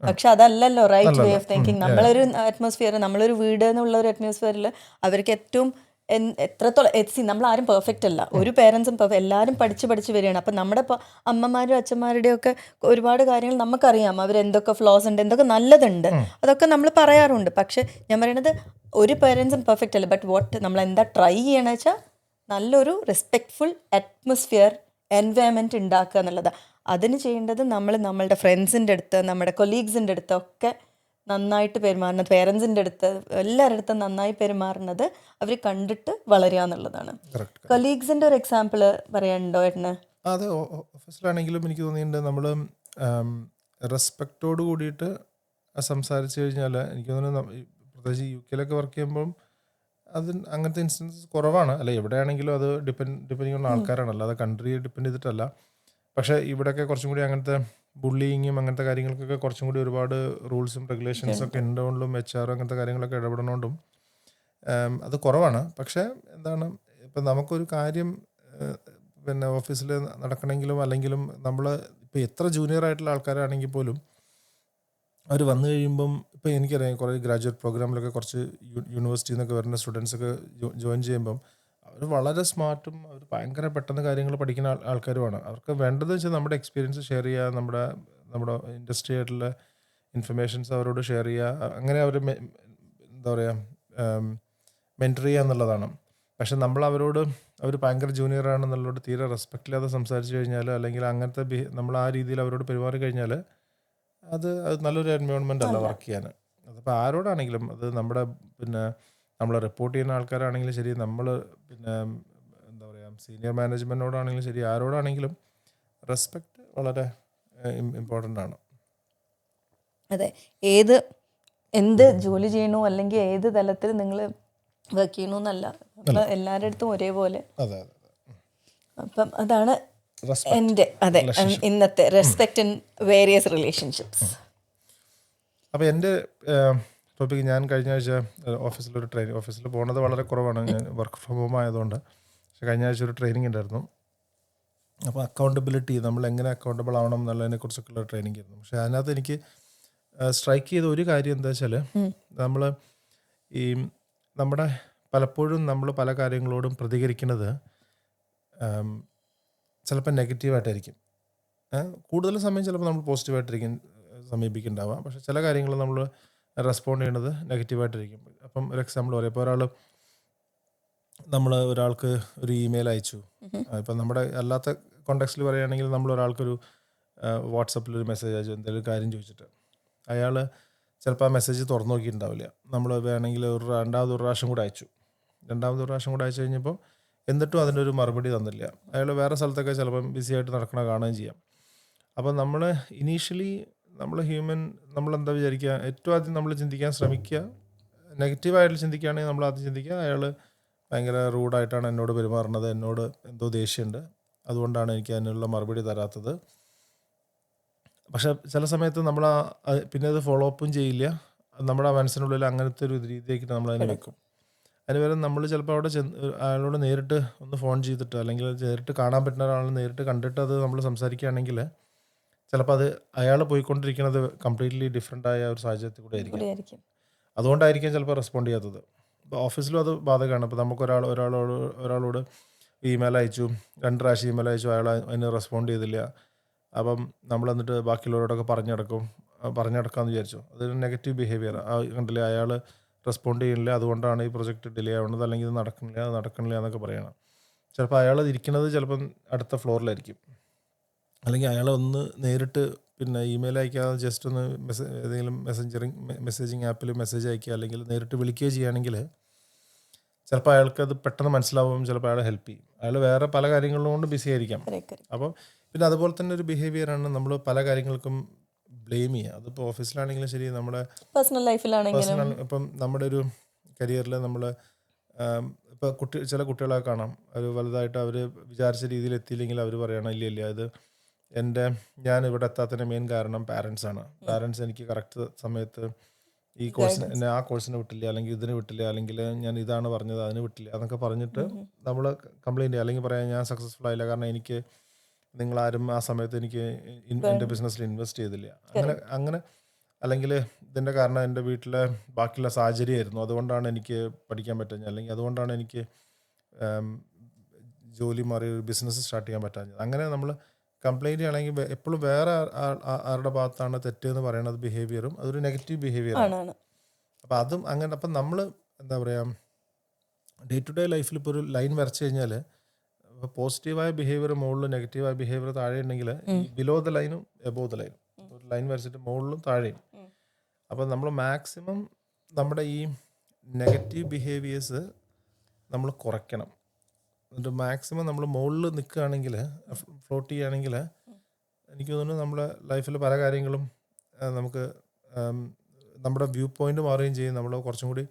പക്ഷെ അതല്ലല്ലോ റൈറ്റ് വേ ഓഫ് തിങ്കിങ്. നമ്മളൊരു അറ്റ്മോസ്ഫിയർ, നമ്മളൊരു വീട് എന്നുള്ള ഒരു അറ്റ്മോസ്ഫിയറിൽ അവർക്ക് ഏറ്റവും എത്രത്തോളം നമ്മൾ ആരും പെർഫെക്റ്റ് അല്ല, ഒരു പേരൻസും എല്ലാവരും പഠിച്ച് വരികയാണ്. അപ്പം നമ്മുടെ അമ്മമാരും അച്ഛന്മാരുടെയും ഒക്കെ ഒരുപാട് കാര്യങ്ങൾ നമുക്കറിയാം, അവരെന്തൊക്കെ ഫ്ലോസ് ഉണ്ട്, എന്തൊക്കെ നല്ലതുണ്ട്, അതൊക്കെ നമ്മൾ പറയാറുണ്ട്. പക്ഷെ ഞാൻ പറയണത് ഒരു പേരൻസും പെർഫെക്റ്റ് അല്ല. ബട്ട് നമ്മൾ എന്താ ട്രൈ ചെയ്യണമെന്ന് വെച്ചാൽ നല്ലൊരു റെസ്പെക്റ്റ്ഫുൾ അറ്റ്മോസ്ഫിയർ എൻവയൺമെൻറ്റ് ഉണ്ടാക്കുക എന്നുള്ളതാണ്. അതിന് ചെയ്യേണ്ടത് നമ്മളുടെ ഫ്രണ്ട്സിൻ്റെ അടുത്ത്, നമ്മുടെ കൊളീഗ്സിൻ്റെ അടുത്തൊക്കെ നന്നായിട്ട് പെരുമാറുന്നത്, പേരൻസിൻ്റെ അടുത്ത് എല്ലാവരുടെ അടുത്തും നന്നായി പെരുമാറുന്നത് അവർ കണ്ടിട്ട് വളരുക എന്നുള്ളതാണ്. കൊളീഗ്സിൻ്റെ ഒരു എക്സാമ്പിൾ പറയാനുണ്ടോ ഏട്ടന്? അത് ഓഫീസിലാണെങ്കിലും എനിക്ക് തോന്നിയിട്ടുണ്ട്, നമ്മൾ റെസ്പെക്റ്റോട് കൂടിയിട്ട് സംസാരിച്ച് കഴിഞ്ഞാൽ എനിക്ക് തോന്നുന്നു, പ്രത്യേകിച്ച് UK വർക്ക് ചെയ്യുമ്പം അങ്ങനത്തെ ഇൻസ്റ്റൻസസ് കുറവാണ്. അല്ല എവിടെയാണെങ്കിലും അത് ഡിപ്പെൻഡിങ് ചെയ്യുന്ന ആൾക്കാരാണ്, അല്ലാതെ കൺട്രി ഡിപ്പെൻഡ് ചെയ്തിട്ടല്ല. പക്ഷേ ഇവിടെയൊക്കെ കുറച്ചും കൂടി അങ്ങനത്തെ ബുള്ളിങ്ങും അങ്ങനത്തെ കാര്യങ്ങൾക്കൊക്കെ കുറച്ചും കൂടി ഒരുപാട് റൂൾസും റെഗുലേഷൻസും ഒക്കെ ഉണ്ടോണ്ടും HR അങ്ങനത്തെ കാര്യങ്ങളൊക്കെ ഇടപെടണോണ്ടും അത് കുറവാണ്. പക്ഷേ എന്താണ്, ഇപ്പം നമുക്കൊരു കാര്യം പിന്നെ ഓഫീസിൽ നടക്കണമെങ്കിലും അല്ലെങ്കിലും നമ്മൾ ഇപ്പോൾ എത്ര ജൂനിയർ ആയിട്ടുള്ള ആൾക്കാരാണെങ്കിൽ പോലും അവർ വന്നു കഴിയുമ്പം, ഇപ്പോൾ എനിക്കറിയാം കുറേ ഗ്രാജുവേറ്റ് പ്രോഗ്രാമിലൊക്കെ കുറച്ച് യൂണിവേഴ്സിറ്റിയിൽ നിന്നൊക്കെ വരുന്ന സ്റ്റുഡൻസൊക്കെ ജോയിൻ ചെയ്യുമ്പം അവർ വളരെ സ്മാർട്ടും അവർ ഭയങ്കര പെട്ടെന്ന് കാര്യങ്ങൾ പഠിക്കുന്ന ആൾക്കാരുമാണ്. അവർക്ക് വേണ്ടത് വെച്ചാൽ നമ്മുടെ എക്സ്പീരിയൻസ് ഷെയർ ചെയ്യുക, നമ്മുടെ ഇൻഡസ്ട്രി ആയിട്ടുള്ള ഇൻഫർമേഷൻസ് അവരോട് ഷെയർ ചെയ്യുക, അങ്ങനെ അവർ എന്താ പറയുക മെൻറ്റർ ചെയ്യുക എന്നുള്ളതാണ്. പക്ഷെ നമ്മൾ അവർ ഭയങ്കര ജൂനിയർ ആണെന്നുള്ളതോട് തീരെ റെസ്പെക്റ്റ് ഇല്ലാതെ സംസാരിച്ച് കഴിഞ്ഞാൽ, അല്ലെങ്കിൽ അങ്ങനത്തെ നമ്മൾ ആ രീതിയിൽ അവരോട് പെരുമാറി കഴിഞ്ഞാൽ അത് നല്ലൊരു എൻവയോൺമെൻ്റ് അല്ല വർക്ക് ചെയ്യാൻ. അതിപ്പോൾ ആരോടാണെങ്കിലും, അത് നമ്മളെ റിപ്പോർട്ട് ചെയ്യുന്ന ആൾക്കാരാണെങ്കിലും ശരി, നമ്മൾ എന്താ പറയുക സീനിയർ മാനേജ്മെൻറ്റിനോടാണെങ്കിലും ശരി, ആരോടാണെങ്കിലും റെസ്പെക്റ്റ് വളരെ ഇമ്പോർട്ടൻ്റ് ആണ്. അതെ, എന്ത് ജോലി ചെയ്യണോ അല്ലെങ്കിൽ ഏത് തലത്തിൽ നിങ്ങൾ വർക്ക് ചെയ്യണമെന്നല്ല, നമ്മൾ എല്ലാവരുടെ അടുത്തും ഒരേപോലെ. അപ്പം അതാണ് എൻ്റെ ഇന്നത്തെ റെസ്പെക്റ്റ് ഇൻ വേരിയസ് റിലേഷൻഷിപ്സ്. അപ്പോൾ എൻ്റെ ടോപ്പിക്ക്, ഞാൻ കഴിഞ്ഞ ആഴ്ച ഓഫീസിൽ പോകുന്നത് വളരെ കുറവാണ്, ഞാൻ വർക്ക് ഫ്രം ഹോം ആയതുകൊണ്ട്. പക്ഷേ കഴിഞ്ഞ ആഴ്ച ഒരു ട്രെയിനിങ് ഉണ്ടായിരുന്നു. അപ്പോൾ അക്കൗണ്ടബിലിറ്റി, നമ്മൾ എങ്ങനെ അക്കൗണ്ടബിൾ ആവണം എന്നുള്ളതിനെക്കുറിച്ചൊക്കെയുള്ള ട്രെയിനിങ് ആയിരുന്നു. പക്ഷേ അതിനകത്ത് എനിക്ക് സ്ട്രൈക്ക് ചെയ്ത ഒരു കാര്യം എന്താ വെച്ചാൽ, നമ്മുടെ പലപ്പോഴും നമ്മൾ പല കാര്യങ്ങളോടും പ്രതികരിക്കുന്നത് ചിലപ്പോൾ നെഗറ്റീവായിട്ടായിരിക്കും. കൂടുതൽ സമയം ചിലപ്പോൾ നമ്മൾ പോസിറ്റീവായിട്ടായിരിക്കും സമീപിക്കുന്നുണ്ടാവാം. പക്ഷേ ചില കാര്യങ്ങൾ നമ്മൾ റെസ്പോണ്ട് ചെയ്യുന്നത് നെഗറ്റീവായിട്ടിരിക്കും. അപ്പം ഒരു എക്സാമ്പിൾ പറയാം. ഇപ്പോൾ ഒരാൾക്ക് ഒരു ഇമെയിൽ അയച്ചു. ഇപ്പം നമ്മുടെ അല്ലാത്ത കോണ്ടെക്സ്റ്റിൽ പറയുകയാണെങ്കിൽ, നമ്മൾ ഒരാൾക്കൊരു വാട്സപ്പിലൊരു മെസ്സേജ് അയച്ചു, എന്തെങ്കിലും കാര്യം ചോദിച്ചിട്ട്, അയാൾ ചിലപ്പോൾ ആ മെസ്സേജ് തുറന്നു നോക്കിയിട്ടുണ്ടാവില്ല. നമ്മൾ വേണമെങ്കിൽ രണ്ടാമത് ഒരു പ്രാവശ്യം കൂടെ അയച്ചു. കഴിഞ്ഞപ്പോൾ എന്നിട്ടും അതിനൊരു മറുപടി തന്നില്ല. അയാൾ വേറെ സ്ഥലത്തൊക്കെ ചിലപ്പം ബിസി ആയിട്ട് നടക്കണ കാണുകയും ചെയ്യാം. അപ്പോൾ നമ്മൾ ഇനീഷ്യലി നമ്മളെന്താ വിചാരിക്കുക, ഏറ്റവും ആദ്യം നമ്മൾ ചിന്തിക്കാൻ ശ്രമിക്കുക, നെഗറ്റീവായിട്ട് ചിന്തിക്കുകയാണെങ്കിൽ നമ്മൾ ആദ്യം ചിന്തിക്കുക അയാൾ ഭയങ്കര റൂഡായിട്ടാണ് എന്നോട് പെരുമാറുന്നത്, എന്നോട് എന്തോ ദേഷ്യമുണ്ട്, അതുകൊണ്ടാണ് എനിക്ക് അതിനുള്ള മറുപടി തരാത്തത്. പക്ഷെ ചില സമയത്ത് നമ്മൾ പിന്നെ അത് ഫോളോ അപ്പും ചെയ്യില്ല. നമ്മുടെ മനസ്സിനുള്ളിൽ അങ്ങനത്തെ ഒരു രീതിയിലേക്ക് നമ്മൾ അതിനെ വെക്കും. അതിന് പകരം നമ്മൾ ചിലപ്പോൾ അവിടെ അയാളോട് നേരിട്ട് ഒന്ന് ഫോൺ ചെയ്തിട്ട്, അല്ലെങ്കിൽ നേരിട്ട് കാണാൻ പറ്റുന്ന ഒരാളെ നേരിട്ട് കണ്ടിട്ട് അത് നമ്മൾ സംസാരിക്കുകയാണെങ്കിൽ ചിലപ്പോൾ അത് അയാൾ പോയിക്കൊണ്ടിരിക്കുന്നത് കംപ്ലീറ്റ്ലി ഡിഫറെൻ്റ് ആയ ഒരു സാഹചര്യത്തിൽ കൂടെ ആയിരിക്കും. അതുകൊണ്ടായിരിക്കും ചിലപ്പോൾ റെസ്പോണ്ട് ചെയ്യാത്തത്. ഇപ്പോൾ ഓഫീസിലും അത് ബാധകമാണ്. ഇപ്പോൾ നമുക്ക് ഒരാളോട് ഇമെയിൽ അയച്ചു, 2 പ്രാവശ്യം ഇമെയിൽ അയച്ചു, അയാൾ അതിന് റെസ്പോണ്ട് ചെയ്തില്ല. അപ്പം നമ്മൾ എന്നിട്ട് ബാക്കിയുള്ളവരോടൊക്കെ പറഞ്ഞടക്കാമെന്ന് വിചാരിച്ചു. അതൊരു നെഗറ്റീവ് ബിഹേവിയർ. കണ്ടില്ലേ, അയാൾ റെസ്പോണ്ട് ചെയ്യുന്നില്ല, അതുകൊണ്ടാണ് ഈ പ്രൊജക്റ്റ് ഡിലേ ആവുന്നത്, അല്ലെങ്കിൽ ഇത് നടക്കണില്ല എന്നൊക്കെ പറയണം. ചിലപ്പോൾ അയാൾ ഇരിക്കുന്നത് ചിലപ്പം അടുത്ത ഫ്ലോറിലായിരിക്കും. അല്ലെങ്കിൽ അയാളെ ഒന്ന് നേരിട്ട് പിന്നെ ഇമെയിൽ അയക്കാതെ ജസ്റ്റ് ഒന്ന് ഏതെങ്കിലും മെസ്സേജിങ് ആപ്പിൽ മെസ്സേജ് അയക്കുക, അല്ലെങ്കിൽ നേരിട്ട് വിളിക്കുകയോ ചെയ്യുകയാണെങ്കിൽ ചിലപ്പോൾ അയാൾക്കത് പെട്ടെന്ന് മനസ്സിലാവും, ചിലപ്പോൾ അയാളെ ഹെൽപ്പ് ചെയ്യും. അയാൾ വേറെ പല കാര്യങ്ങളും കൊണ്ട് ബിസി ആയിരിക്കാം. അപ്പോൾ പിന്നെ അതുപോലെ തന്നെ ഒരു ബിഹേവിയറാണ് നമ്മൾ പല കാര്യങ്ങൾക്കും ബ്ലെയിം ചെയ്യുക. അതിപ്പോൾ ഓഫീസിലാണെങ്കിലും ശരി, നമ്മുടെ പേഴ്സണൽ ലൈഫിലാണെങ്കിലും. ഇപ്പം നമ്മുടെ ഒരു കരിയറിൽ നമ്മൾ ഇപ്പോൾ ചില കുട്ടികളെ കാണാം, അവർ വലുതായിട്ട് അവർ വിചാരിച്ച രീതിയിൽ എത്തിയില്ലെങ്കിൽ അവർ പറയണം, ഇല്ല ഇത് ഞാൻ ഇവിടെ എത്താത്തതിൻ്റെ മെയിൻ കാരണം പാരൻസാണ്. പാരൻസ് എനിക്ക് കറക്റ്റ് സമയത്ത് ഈ കോഴ്സിന് ആ കോഴ്സിന് വിട്ടില്ല, അല്ലെങ്കിൽ ഇതിന് വിട്ടില്ല, അല്ലെങ്കിൽ ഞാൻ ഇതാണ് പറഞ്ഞത് അതിന് വിട്ടില്ല എന്നൊക്കെ പറഞ്ഞിട്ട് നമ്മൾ കംപ്ലയിൻറ്റ് ചെയ്യുക. അല്ലെങ്കിൽ പറയാം, ഞാൻ സക്സസ്ഫുൾ ആയില്ല കാരണം എനിക്ക് നിങ്ങളാരും ആ സമയത്ത് എനിക്ക് എൻ്റെ ബിസിനസ്സിൽ ഇൻവെസ്റ്റ് ചെയ്തില്ല, അങ്ങനെ അല്ലെങ്കിൽ ഇതിൻ്റെ കാരണം എൻ്റെ വീട്ടിലെ ബാക്കിയുള്ള സാഹചര്യമായിരുന്നു, അതുകൊണ്ടാണ് എനിക്ക് പഠിക്കാൻ പറ്റുന്നത്, അല്ലെങ്കിൽ അതുകൊണ്ടാണ് എനിക്ക് ജോലി മാറി ഒരു ബിസിനസ് സ്റ്റാർട്ട് ചെയ്യാൻ പറ്റാഞ്ഞത്. അങ്ങനെ നമ്മൾ കംപ്ലൈൻറ്റ് ചെയ്യണമെങ്കിൽ എപ്പോഴും വേറെ ആരുടെ ഭാഗത്താണ് തെറ്റ് എന്ന് പറയുന്നത് ബിഹേവിയറും അതൊരു നെഗറ്റീവ് ബിഹേവിയറാണ്. അപ്പോൾ അതും അങ്ങനെ. അപ്പം നമ്മൾ എന്താ പറയുക, ഡേ ടു ഡേ ലൈഫിൽ ഇപ്പോൾ ഒരു ലൈൻ വരച്ച് കഴിഞ്ഞാൽ പോസിറ്റീവായ ബിഹേവിയർ മുകളിലും നെഗറ്റീവായ ബിഹേവിയർ താഴെ ഉണ്ടെങ്കിൽ ബിലോ ദ ലൈനും എബോവ് ദ ലൈനും, ഒരു ലൈൻ വരച്ചിട്ട് മുകളിലും താഴെയും. അപ്പോൾ നമ്മൾ മാക്സിമം നമ്മുടെ ഈ നെഗറ്റീവ് ബിഹേവിയേഴ്സ് നമ്മൾ കുറയ്ക്കണം. എന്നിട്ട് മാക്സിമം നമ്മൾ മുകളിൽ നിൽക്കുകയാണെങ്കിൽ, ഫ്ലോട്ട് ചെയ്യുകയാണെങ്കിൽ എനിക്ക് തോന്നുന്നു നമ്മുടെ ലൈഫിൽ പല കാര്യങ്ങളും നമുക്ക് നമ്മുടെ വ്യൂ പോയിന്റ് മാറുകയും ചെയ്യും, നമ്മൾ കുറച്ചും കൂടി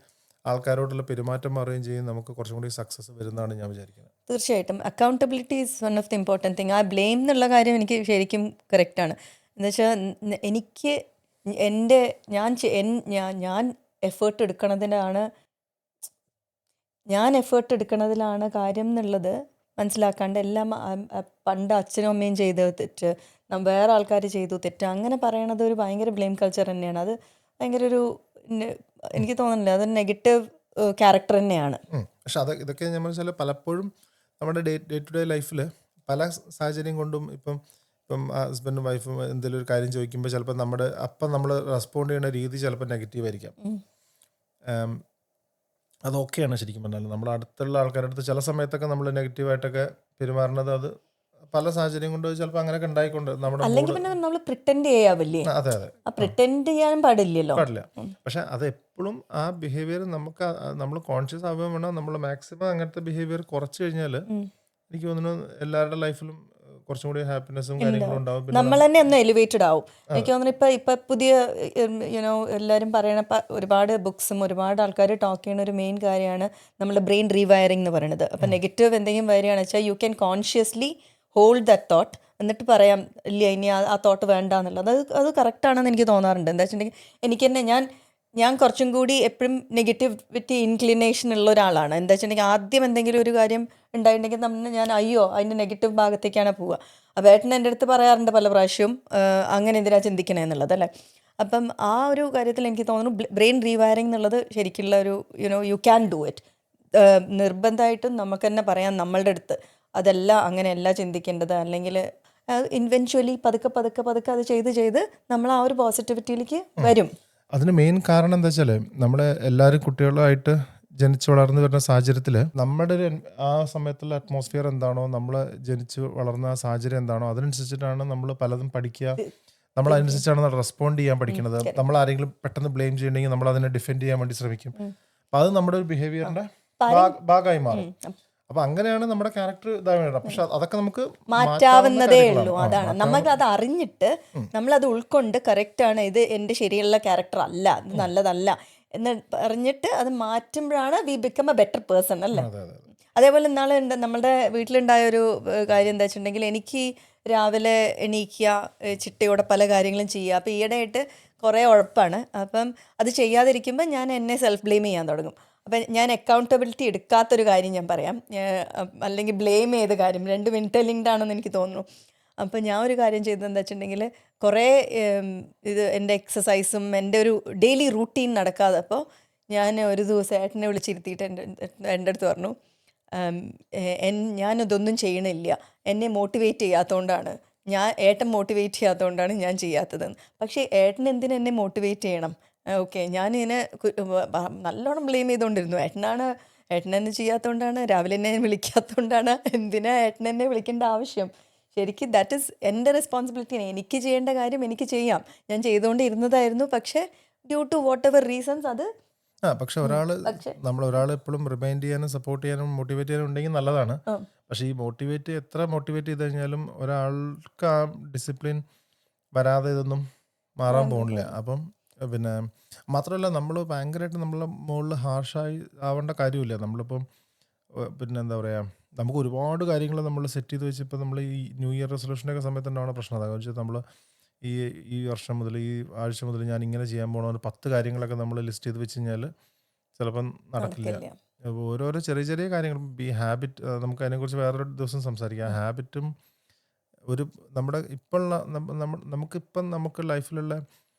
ആൾക്കാരോടുള്ള പെരുമാറ്റം മാറുകയും ചെയ്യും, നമുക്ക് കുറച്ചും കൂടി സക്സസ് വരുന്നതാണ് ഞാൻ വിചാരിക്കുന്നത്. തീർച്ചയായിട്ടും accountability is one of the important thing. ആ ബ്ലെയിം എന്നുള്ള കാര്യം എനിക്ക് ശരിക്കും കറക്റ്റാണ്. എന്ന് വെച്ചാൽ എനിക്ക് ഞാൻ എഫേർട്ട് എടുക്കണതിലാണ് കാര്യം എന്നുള്ളത് മനസ്സിലാക്കാണ്ട് എല്ലാം പണ്ട് അച്ഛനും അമ്മയും ചെയ്ത തെറ്റ്, വേറെ ആൾക്കാർ ചെയ്തു തെറ്റ്, അങ്ങനെ പറയണത് ഒരു ഭയങ്കര ബ്ലെയിം കൾച്ചർ തന്നെയാണ്. അത് ഭയങ്കര എനിക്ക് തോന്നുന്നില്ല, അതൊരു നെഗറ്റീവ് ക്യാരക്ടർ തന്നെയാണ്. പക്ഷെ ഇതൊക്കെ നമ്മൾ വെച്ചാൽ പലപ്പോഴും നമ്മുടെ ഡേ ടു ഡേ ലൈഫിൽ പല സാഹചര്യം കൊണ്ടും ഇപ്പം ഹസ്ബൻഡും വൈഫും എന്തെങ്കിലും ഒരു കാര്യം ചോദിക്കുമ്പോൾ ചിലപ്പോൾ നമ്മൾ റെസ്പോണ്ട് ചെയ്യുന്ന രീതി ചിലപ്പോൾ നെഗറ്റീവ് ആയിരിക്കാം. അതൊക്കെയാണ് ശരിക്കും പറഞ്ഞാൽ നമ്മുടെ അടുത്തുള്ള ആൾക്കാരുടെ അടുത്ത് ചില സമയത്തൊക്കെ നമ്മൾ നെഗറ്റീവായിട്ടൊക്കെ പെരുമാറുന്നത് അത് പല സാഹചര്യം കൊണ്ട് ചിലപ്പോൾ അങ്ങനെയൊക്കെ ഉണ്ടായിക്കൊണ്ട് അല്ലെങ്കിൽ പിന്നെ നമ്മൾ പ്രിറ്റൻഡ് ചെയ്യാവില്ലേ? അതെ പ്രിറ്റൻഡ് ചെയ്യാൻ പാടില്ല. പക്ഷെ അത് എപ്പോഴും ആ ബിഹേവിയർ നമ്മൾ കോൺഷ്യസ് ആവുക വേണം. നമ്മൾ മാക്സിമം അങ്ങനത്തെ ബിഹേവിയർ കുറച്ച് കഴിഞ്ഞാൽ എനിക്ക് തോന്നുന്നു എല്ലാവരുടെ ലൈഫിലും കുറച്ചും കൂടി ഹാപ്പിനെസ്സും കാര്യങ്ങളും ഉണ്ടാവും. നമ്മൾ തന്നെ ഒന്ന് എലിവേറ്റഡ് ആവും. എനിക്ക് തോന്നുന്നു ഇപ്പൊ പുതിയ എല്ലാവരും പറയണ ഒരുപാട് ബുക്സും ഒരുപാട് ആൾക്കാർ ടോക്ക് ചെയ്യുന്ന ഒരു മെയിൻ കാര്യമാണ് നമ്മുടെ ബ്രെയിൻ റീവയറിംഗ് എന്ന് പറയുന്നത്. അപ്പം നെഗറ്റീവ് എന്തെങ്കിലും വരികയാണെന്ന് വെച്ചാൽ you can consciously hold that thought, എന്നിട്ട് പറയാം ഇല്ല ഇനി ആ തോട്ട് വേണ്ട എന്നുള്ളത്. അത് കറക്റ്റാണെന്ന് എനിക്ക് തോന്നാറുണ്ട്. എന്താ വെച്ചിട്ടുണ്ടെങ്കിൽ എനിക്ക് തന്നെ ഞാൻ കുറച്ചും കൂടി എപ്പോഴും നെഗറ്റിവിറ്റി ഇൻക്ലിനേഷൻ ഉള്ള ഒരാളാണ്. എന്താ വെച്ചിട്ടുണ്ടെങ്കിൽ ആദ്യം എന്തെങ്കിലും ഒരു കാര്യം ഉണ്ടായിട്ടുണ്ടെങ്കിൽ ഞാൻ അതിൻ്റെ നെഗറ്റീവ് ഭാഗത്തേക്കാണ് പോവുക. അപ്പോൾ ഏട്ടൻ എൻ്റെ അടുത്ത് പറയാറുണ്ട് പല പ്രാവശ്യവും, അങ്ങനെ എന്തിനാ ചിന്തിക്കണേ എന്നുള്ളത് അല്ലേ. അപ്പം ആ ഒരു കാര്യത്തിൽ എനിക്ക് തോന്നുന്നു ബ്രെയിൻ റീവയറിംഗ് എന്നുള്ളത് ശരിക്കുള്ള ഒരു യു ക്യാൻ ഡു ഇറ്റ്. നിർബന്ധമായിട്ടും നമുക്ക് തന്നെ പറയാം നമ്മളുടെ അടുത്ത് അതല്ല, അങ്ങനെയല്ല ചിന്തിക്കേണ്ടത്, അല്ലെങ്കിൽ ഇൻവെൻച്വലി പതുക്കെ അത് ചെയ്ത് നമ്മൾ ആ ഒരു പോസിറ്റിവിറ്റിയിലേക്ക് വരും. അതിന് മെയിൻ കാരണം എന്താ വെച്ചാൽ നമ്മളെ എല്ലാവരും കുട്ടികളായിട്ട് ജനിച്ചു വളർന്നു വരുന്ന സാഹചര്യത്തിൽ നമ്മുടെ ആ സമയത്തുള്ള അറ്റ്മോസ്ഫിയർ എന്താണോ, നമ്മൾ ജനിച്ച് വളർന്ന ആ സാഹചര്യം എന്താണോ, അതിനനുസരിച്ചിട്ടാണ് നമ്മൾ പലതും പഠിക്കുക, നമ്മൾ അതിനനുസരിച്ചാണ് റെസ്പോണ്ട് ചെയ്യാൻ പഠിക്കുന്നത്. നമ്മൾ ആരെങ്കിലും പെട്ടെന്ന് ബ്ലെയിം ചെയ്യണമെങ്കിൽ നമ്മൾ അതിനെ ഡിഫെൻഡ് ചെയ്യാൻ വേണ്ടി ശ്രമിക്കും. അപ്പം അത് നമ്മുടെ ഒരു ബിഹേവിയറിന്റെ ഭാഗമായി മാറും. അപ്പൊ അങ്ങനെയാണ് നമ്മുടെ ക്യാരക്ടർ ഇതാവേണ്ടത്. പക്ഷെ അതൊക്കെ നമുക്ക് മാറ്റാവുന്നതേ ഉള്ളൂ. അതാണ് നമുക്ക് അത് അറിഞ്ഞിട്ട് നമ്മളത് ഉൾക്കൊണ്ട് കറക്റ്റാണ്, ഇത് എൻ്റെ ശരിയുള്ള ക്യാരക്ടർ അല്ല, ഇത് നല്ലതല്ല എന്ന് പറഞ്ഞിട്ട് അത് മാറ്റുമ്പോഴാണ് we become a better person അല്ലേ. അതേപോലെ ഇന്നാളെ നമ്മളുടെ വീട്ടിലുണ്ടായ ഒരു കാര്യം എന്താ വെച്ചിട്ടുണ്ടെങ്കിൽ, എനിക്ക് രാവിലെ എണീക്കുക, ചിട്ടയോടെ പല കാര്യങ്ങളും ചെയ്യുക. അപ്പോൾ ഈയിടെയായിട്ട് കുറേ ഉഴപ്പാണ്. അപ്പം അത് ചെയ്യാതിരിക്കുമ്പോൾ ഞാൻ എന്നെ സെൽഫ് ബ്ലെയിം ചെയ്യാൻ തുടങ്ങും. അപ്പം ഞാൻ അക്കൗണ്ടബിലിറ്റി എടുക്കാത്തൊരു കാര്യം ഞാൻ പറയാം, അല്ലെങ്കിൽ ബ്ലെയിം ചെയ്ത കാര്യം, രണ്ടും ഇന്റർലിങ്ക്ഡ് ആണെന്ന് എനിക്ക് തോന്നുന്നു. അപ്പോൾ ഞാൻ ഒരു കാര്യം ചെയ്തതെന്ന് വെച്ചിട്ടുണ്ടെങ്കിൽ, കുറേ ഇത് എൻ്റെ എക്സസൈസും എൻ്റെ ഒരു ഡെയിലി റൂട്ടീൻ നടക്കാതെ അപ്പോൾ ഞാൻ ഒരു ദിവസം ഏട്ടനെ വിളിച്ചിരുത്തിയിട്ട് എൻ്റെ അടുത്ത് പറഞ്ഞു, ഞാനിതൊന്നും ചെയ്യണില്ല, എന്നെ മോട്ടിവേറ്റ് ചെയ്യാത്തതുകൊണ്ടാണ്, ഏട്ടൻ മോട്ടിവേറ്റ് ചെയ്യാത്തതുകൊണ്ടാണ് ഞാൻ ചെയ്യാത്തതെന്ന്. പക്ഷേ ഏട്ടൻ എന്തിനാ എന്നെ മോട്ടിവേറ്റ് ചെയ്യണം? ഓക്കെ, ഞാനിതിനെ നല്ലോണം ബ്ലെയിം ചെയ്തുകൊണ്ടിരുന്നു. ഏട്ടൻ എന്നെ ചെയ്യാത്തതുകൊണ്ടാണ്, രാവിലെ എന്നെ വിളിക്കാത്തതുകൊണ്ടാണ്, എന്തിനാ ഏട്ടൻ എന്നെ വിളിക്കേണ്ട ആവശ്യം? ശരിക്കും ദാറ്റ് ഈസ് എൻ്റെ റെസ്പോൺസിബിലിറ്റിയാണ്. എനിക്ക് ചെയ്യേണ്ട കാര്യം എനിക്ക് ചെയ്യാം. ഞാൻ ചെയ്തുകൊണ്ടിരുന്നതായിരുന്നു. പക്ഷേ due to whatever reasons അത് പക്ഷെ ഒരാൾ എപ്പോഴും റിമൈൻഡ് ചെയ്യാനും സപ്പോർട്ട് ചെയ്യാനും മോട്ടിവേറ്റ് ചെയ്യാനും ഉണ്ടെങ്കിൽ നല്ലതാണ്. പക്ഷെ ഈ എത്ര മോട്ടിവേറ്റ് ചെയ്ത് കഴിഞ്ഞാലും ഒരാൾക്ക് ആ ഡിസിപ്ലിൻ വരാതെ ഇതൊന്നും മാറാൻ പോകുന്നില്ല. അപ്പം പിന്നെ മാത്രമല്ല, നമ്മൾ ഭയങ്കരമായിട്ട് നമ്മളെ മുകളിൽ ഹാർഷായി ആവേണ്ട കാര്യമില്ല. നമ്മളിപ്പം പിന്നെ എന്താ പറയുക, നമുക്ക് ഒരുപാട് കാര്യങ്ങൾ നമ്മൾ സെറ്റ് ചെയ്ത് വെച്ച് ഇപ്പം നമ്മൾ ഈ ന്യൂ ഇയർ റെസൊല്യൂഷനൊക്കെ സമയത്ത് ഉണ്ടാവുന്ന പ്രശ്നം അതാണെന്ന് വെച്ചാൽ, നമ്മൾ ഈ വർഷം മുതൽ ഈ ആഴ്ച മുതൽ ഞാൻ ഇങ്ങനെ ചെയ്യാൻ പോകണമെന്ന് 10 കാര്യങ്ങളൊക്കെ നമ്മൾ ലിസ്റ്റ് ചെയ്ത് വെച്ച് കഴിഞ്ഞാൽ ചിലപ്പം നടക്കില്ല. ഓരോരോ ചെറിയ ചെറിയ കാര്യങ്ങൾ, ഈ ഹാബിറ്റ്, നമുക്ക് അതിനെക്കുറിച്ച് വേറൊരു ദിവസം സംസാരിക്കാം. ഹാബിറ്റും ഒരു നമ്മുടെ ഇപ്പോഴുള്ള നമുക്കിപ്പം നമുക്ക് ലൈഫിലുള്ള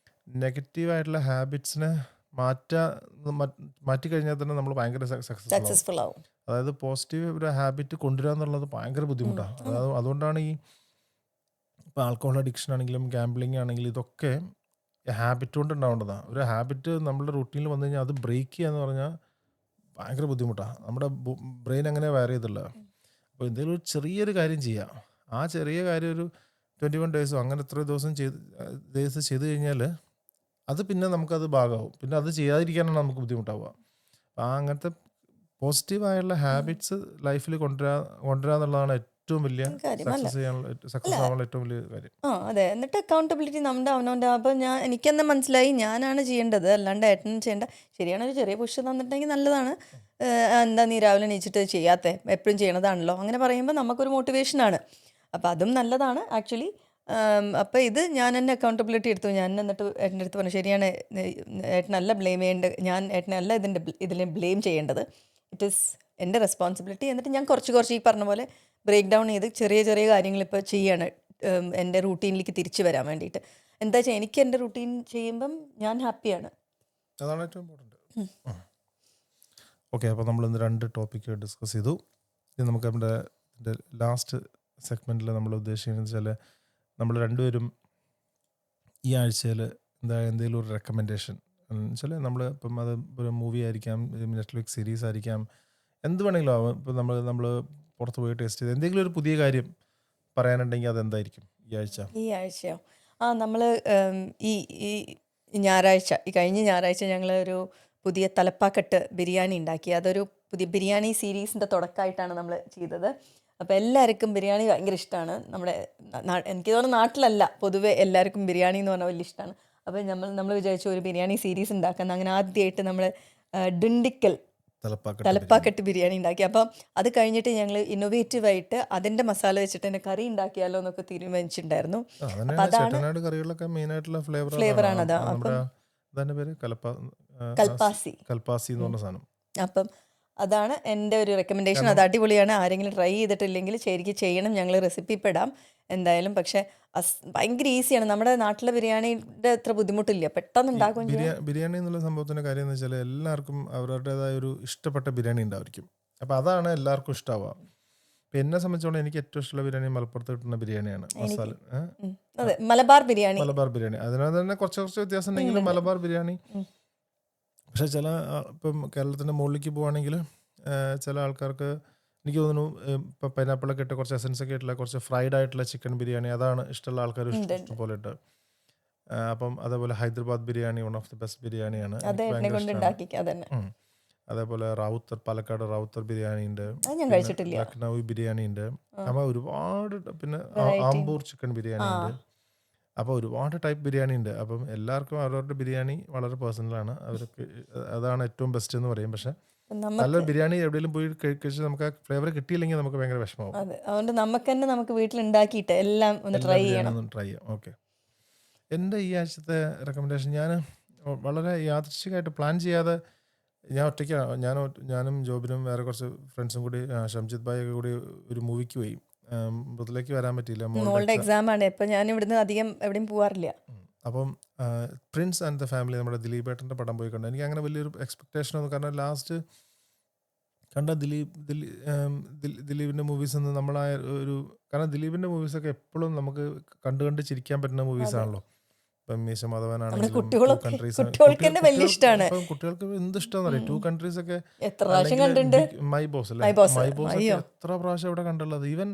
നെഗറ്റീവായിട്ടുള്ള ഹാബിറ്റ്സിനെ മാറ്റിക്കഴിഞ്ഞാൽ തന്നെ നമ്മൾ ഭയങ്കര സക്സസ്ഫുൾ ആവും. അതായത് പോസിറ്റീവ് ഒരു ഹാബിറ്റ് കൊണ്ടുവരിക എന്നുള്ളത് ഭയങ്കര ബുദ്ധിമുട്ടാണ്. അതുകൊണ്ടാണ് ഈ ഇപ്പോൾ ആൽക്കഹോൾ അഡിക്ഷൻ ആണെങ്കിലും ഗാംബ്ലിംഗ് ആണെങ്കിലും ഇതൊക്കെ ഹാബിറ്റ് കൊണ്ട് ഉണ്ടാവേണ്ടതാണ്. ഒരു ഹാബിറ്റ് നമ്മുടെ റൂട്ടീനിൽ വന്നു കഴിഞ്ഞാൽ അത് ബ്രേക്ക് ചെയ്യുക എന്ന് പറഞ്ഞാൽ ഭയങ്കര ബുദ്ധിമുട്ടാണ്. നമ്മുടെ ബ്രെയിൻ അങ്ങനെ വയർ ചെയ്തില്ല. അപ്പോൾ എന്തെങ്കിലും ഒരു ചെറിയൊരു കാര്യം ചെയ്യുക, ആ ചെറിയ കാര്യം ഒരു 21 ഡേയ്സോ അങ്ങനെ എത്ര ദിവസം ചെയ്ത് കഴിഞ്ഞാൽ അത് പിന്നെ നമുക്കത് ഭാഗമാവും. പിന്നെ അത് ചെയ്യാതിരിക്കാനാണ് നമുക്ക് ബുദ്ധിമുട്ടാവുക. അപ്പോൾ അങ്ങനത്തെ പോസിറ്റീവായുള്ള ഹാബിറ്റ്സ് ലൈഫിൽ കൊണ്ടുവരിക എന്നുള്ളതാണ് ഏറ്റവും വലിയ സക്സസ് ആവാനുള്ള ഏറ്റവും വലിയ കാര്യം. അതെ. എന്നിട്ട് അക്കൗണ്ടബിലിറ്റി നമ്മുടെ അവനവൻ്റെ. അപ്പം എനിക്കെന്നെ മനസ്സിലായി, ഞാനാണ് ചെയ്യേണ്ടത്, അല്ലാണ്ട് ഏട്ടനും ചെയ്യേണ്ട. ശരിയാണ്, ഒരു ചെറിയ പുഷ് തന്നിട്ടുണ്ടെങ്കിൽ നല്ലതാണ്. എന്താ നീ രാവിലെ എണീച്ചിട്ട് ചെയ്യാത്തേ, എപ്പോഴും ചെയ്യണതാണല്ലോ, അങ്ങനെ പറയുമ്പോൾ നമുക്കൊരു മോട്ടിവേഷനാണ്. അപ്പോൾ അതും നല്ലതാണ് ആക്ച്വലി. അപ്പോൾ ഇത് ഞാൻ തന്നെ അക്കൗണ്ടബിലിറ്റി എടുത്തു. ഞാൻ എന്നിട്ട് ഏട്ടൻ്റെ അടുത്ത് പറഞ്ഞു, ശരിയാണ്, ഏട്ടനല്ല ബ്ലെയിം ചെയ്യേണ്ടത്, ഏട്ടനല്ല ഇതിൽ ബ്ലെയിം ചെയ്യേണ്ടത്, ഇറ്റ് ഈസ് എൻ്റെ റെസ്പോൺസിബിലിറ്റി. എന്നിട്ട് ഞാൻ കുറച്ച് ഈ പറഞ്ഞ പോലെ ബ്രേക്ക് ഡൗൺ ചെയ്ത് ചെറിയ ചെറിയ കാര്യങ്ങൾ ഇപ്പോൾ ചെയ്യാണ്, എൻ്റെ റൂട്ടീനിലേക്ക് തിരിച്ചു വരാൻ വേണ്ടിയിട്ട്. എന്താ വെച്ചാൽ എനിക്ക് എൻ്റെ റൂട്ടീൻ ചെയ്യുമ്പം ഞാൻ ഹാപ്പിയാണ്. അതാണ് ഏറ്റവും ഇമ്പോർട്ടൻറ്റ്. ഓക്കെ, അപ്പോൾ നമ്മൾ ഇന്ന് 2 ടോപ്പിക്ക് ഡിസ്കസ് ചെയ്തു. ഇത് നമുക്ക് നമ്മുടെ ലാസ്റ്റ് സെഗ്മെൻറ്റിൽ നമ്മൾ ഉദ്ദേശിക്കുന്നത് വെച്ചാൽ, നമ്മൾ രണ്ടുപേരും ഈ ആഴ്ചയിൽ എന്തെങ്കിലും ഒരു റെക്കമെൻഡേഷൻ വെച്ചാൽ, നമ്മൾ ഇപ്പം അത് ഒരു മൂവി ആയിരിക്കാം, നെറ്റ്ഫ്ലിക്സ് സീരീസ് ആയിരിക്കാം, എന്ത് വേണമെങ്കിലും ആവും. ഇപ്പം നമ്മൾ പുറത്ത് പോയി ടേസ്റ്റ് ചെയ്ത് എന്തെങ്കിലും ഒരു പുതിയ കാര്യം പറയാനുണ്ടെങ്കിൽ അതെന്തായിരിക്കും ഈ ആഴ്ചയോ? നമ്മൾ ഈ ഞായറാഴ്ച, കഴിഞ്ഞ ഞായറാഴ്ച ഞങ്ങൾ ഒരു പുതിയ തലപ്പാക്കട്ട് ബിരിയാണി ഉണ്ടാക്കി. അതൊരു പുതിയ ബിരിയാണി സീരീസിൻ്റെ തുടക്കമായിട്ടാണ് നമ്മൾ ചെയ്തത്. അപ്പോൾ എല്ലാവർക്കും ബിരിയാണി ഭയങ്കര ഇഷ്ടമാണ്. എനിക്ക് തോന്നുന്നു നാട്ടിലല്ല, പൊതുവെ എല്ലാവർക്കും ബിരിയാണി എന്ന് പറഞ്ഞാൽ വലിയ ഇഷ്ടമാണ്. അപ്പോൾ നമ്മൾ വിചാരിച്ചു ഒരു ബിരിയാണി സീരീസ് ഉണ്ടാക്കാൻ. അങ്ങനെ ആദ്യമായിട്ട് നമ്മൾ ഡിണ്ടിക്കൽ തലപ്പാക്കട്ട് ബിരിയാണി ഉണ്ടാക്കി. അപ്പം അത് കഴിഞ്ഞിട്ട് ഞങ്ങൾ ഇന്നോവേറ്റീവായിട്ട് അതിൻ്റെ മസാല വെച്ചിട്ട് തന്നെ കറി ഉണ്ടാക്കിയാലോ എന്നൊക്കെ തീരുമാനിച്ചിട്ടുണ്ടായിരുന്നു. അപ്പം അതാണ് ഫ്ലേവറാണ്. കൽപ്പാസി എന്ന് പറഞ്ഞ സാധനം. അപ്പം അതാണ് എൻ്റെ ഒരു റെക്കമെൻഡേഷൻ. അത് അടിപൊളിയാണ്. ആരെങ്കിലും ട്രൈ ചെയ്തിട്ടില്ലെങ്കിൽ ശരിക്കും ചെയ്യണം. ഞങ്ങൾ റെസിപ്പി പെടാം എന്തായാലും. പക്ഷേ ഭയങ്കര ഈസിയാണ്. നമ്മുടെ നാട്ടിലെ ബിരിയാണിയുടെ അത്ര ബുദ്ധിമുട്ടില്ല, പെട്ടെന്ന് ഉണ്ടാക്കുകയും ചെയ്യാം. ബിരിയാണി എന്നുള്ള സംഭവത്തിൻ്റെ കാര്യം എന്ന് വെച്ചാൽ, എല്ലാവർക്കും അവരുടേതായ ഒരു ഇഷ്ടപ്പെട്ട ബിരിയാണി ഉണ്ടായിരിക്കും. അപ്പോൾ അതാണ് എല്ലാവർക്കും ഇഷ്ടമാവുക. ഇപ്പം എന്നെ സംബന്ധിച്ചോളം എനിക്ക് ഏറ്റവും ഇഷ്ടമുള്ള ബിരിയാണി മലപ്പുറത്ത് കിട്ടുന്ന ബിരിയാണിയാണ്. മലബാർ ബിരിയാണി. അതിനകത്ത് തന്നെ കുറച്ച് വ്യത്യാസം ഉണ്ടെങ്കിലും മലബാർ ബിരിയാണി. പക്ഷേ ഇപ്പം കേരളത്തിൻ്റെ മുകളിലേക്ക് പോവുകയാണെങ്കിൽ ചില ആൾക്കാർക്ക് എനിക്ക് തോന്നുന്നു ഇപ്പം പൈനാപ്പിളൊക്കെ ഇട്ട് കുറച്ച് എസൻസ് ഒക്കെ ഇട്ടുള്ള കുറച്ച് ഫ്രൈഡ് ആയിട്ടുള്ള ചിക്കൻ ബിരിയാണി, അതാണ് ഇഷ്ടമുള്ള ആൾക്കാർ ഇഷ്ടംപോലെ ഇട്ട്. അപ്പം അതേപോലെ Hyderabad biryani one of the best ബിരിയാണിയാണ്, അത് എനിക്ക് എന്നെ ഭയങ്കര കൊണ്ട് ഇഷ്ടമാണ്. ഉണ്ടാക്കിക്കുക അതന്നെ. അതേപോലെ റാവുത്തർ, പാലക്കാട് റാവുത്തർ ബിരിയാണി ഉണ്ട്, അത് ഞാൻ പിന്നെ കഴിച്ചിട്ടില്ല. ലക്നൗ ബിരിയാണി ഉണ്ട്, അപ്പോൾ ഒരുപാട് പിന്നെ വെറൈറ്റി. ആമ്പൂർ ചിക്കൻ ബിരിയാണി ഉണ്ട്. അപ്പോൾ ഒരുപാട് ടൈപ്പ് ബിരിയാണി ഉണ്ട്. അപ്പം എല്ലാവർക്കും അവരവരുടെ ബിരിയാണി വളരെ പേഴ്സണലാണ്, അവർക്ക് അതാണ് ഏറ്റവും ബെസ്റ്റ് എന്ന് പറയും. പക്ഷെ നമുക്ക് നല്ലൊരു ബിരിയാണി എവിടെയെങ്കിലും പോയി കഴിച്ച് നമുക്ക് ആ ഫ്ലേവർ കിട്ടിയില്ലെങ്കിൽ നമുക്ക് ഭയങ്കര വിഷമമാവും. അതെ, അതുകൊണ്ട് നമുക്ക് തന്നെ നമുക്ക് വീട്ടിലുണ്ടാക്കിയിട്ട് എല്ലാം ഒന്ന് എല്ലാ ട്രൈ ബിരിയാണിയും ചെയ്യണം. ഒന്ന് ട്രൈ ചെയ്യാം. ഓക്കെ, എൻ്റെ ഈ ആഴ്ചത്തെ റെക്കമെൻഡേഷൻ ഞാൻ വളരെ യാദൃശ്ചികമായിട്ട് പ്ലാൻ ചെയ്യാതെ, ഞാൻ ഒറ്റയ്ക്കാണ്, ഞാനും ജോബിനും വേറെ കുറച്ച് ഫ്രണ്ട്സും കൂടി, ഷംജിത് ഭായി ഒക്കെ കൂടി ഒരു മൂവിക്ക് പോയി. മൃദുലയ്ക്ക് വരാൻ പറ്റിയില്ല, മോളുടെ മോളുടെ എക്സാം. എക്സാം ആണ്. ഇപ്പം ഞാൻ ഇവിടുന്ന് അധികം എവിടെയും പോവാറില്ല. അപ്പം പ്രിൻസ് ആൻഡ് ദ ഫാമിലി, നമ്മുടെ ദിലീപ് ഏട്ടൻ്റെ പടം പോയി കണ്ടു. എനിക്ക് അങ്ങനെ വലിയൊരു എക്സ്പെക്ടേഷൻ ഒന്നും, കാരണം ലാസ്റ്റ് കണ്ട ദിലീപിൻ്റെ മൂവീസ് ഒന്നും നമ്മളായ ഒരു, കാരണം ദിലീപിൻ്റെ മൂവീസൊക്കെ എപ്പോഴും നമുക്ക് കണ്ട് ചിരിക്കാൻ പറ്റുന്ന മൂവീസാണല്ലോ. ഇപ്പം മീശ നമ്മുടെ മാധവനാണെങ്കിലും, ടു കുട്ടികൾക്ക് കൺട്രീസ്, കുട്ടികൾക്ക് തന്നെ വലിയ ഇഷ്ടമാണ്. ഇപ്പം കുട്ടികൾക്ക് എന്ത് ഇഷ്ടമാണെന്ന് അറിയാം. 2 കൺട്രീസ് ഒക്കെ, എത്ര പ്രാവശ്യം അല്ലെങ്കിൽ കണ്ടിട്ടുണ്ട്. മൈ ബോസ് അല്ലേ, മൈ ബോസ്, മൈ ബോസ് ഒക്കെ അയ്യോ, എത്ര പ്രാവശ്യം ഇവിടെ കണ്ടുള്ളത്. ഈവൻ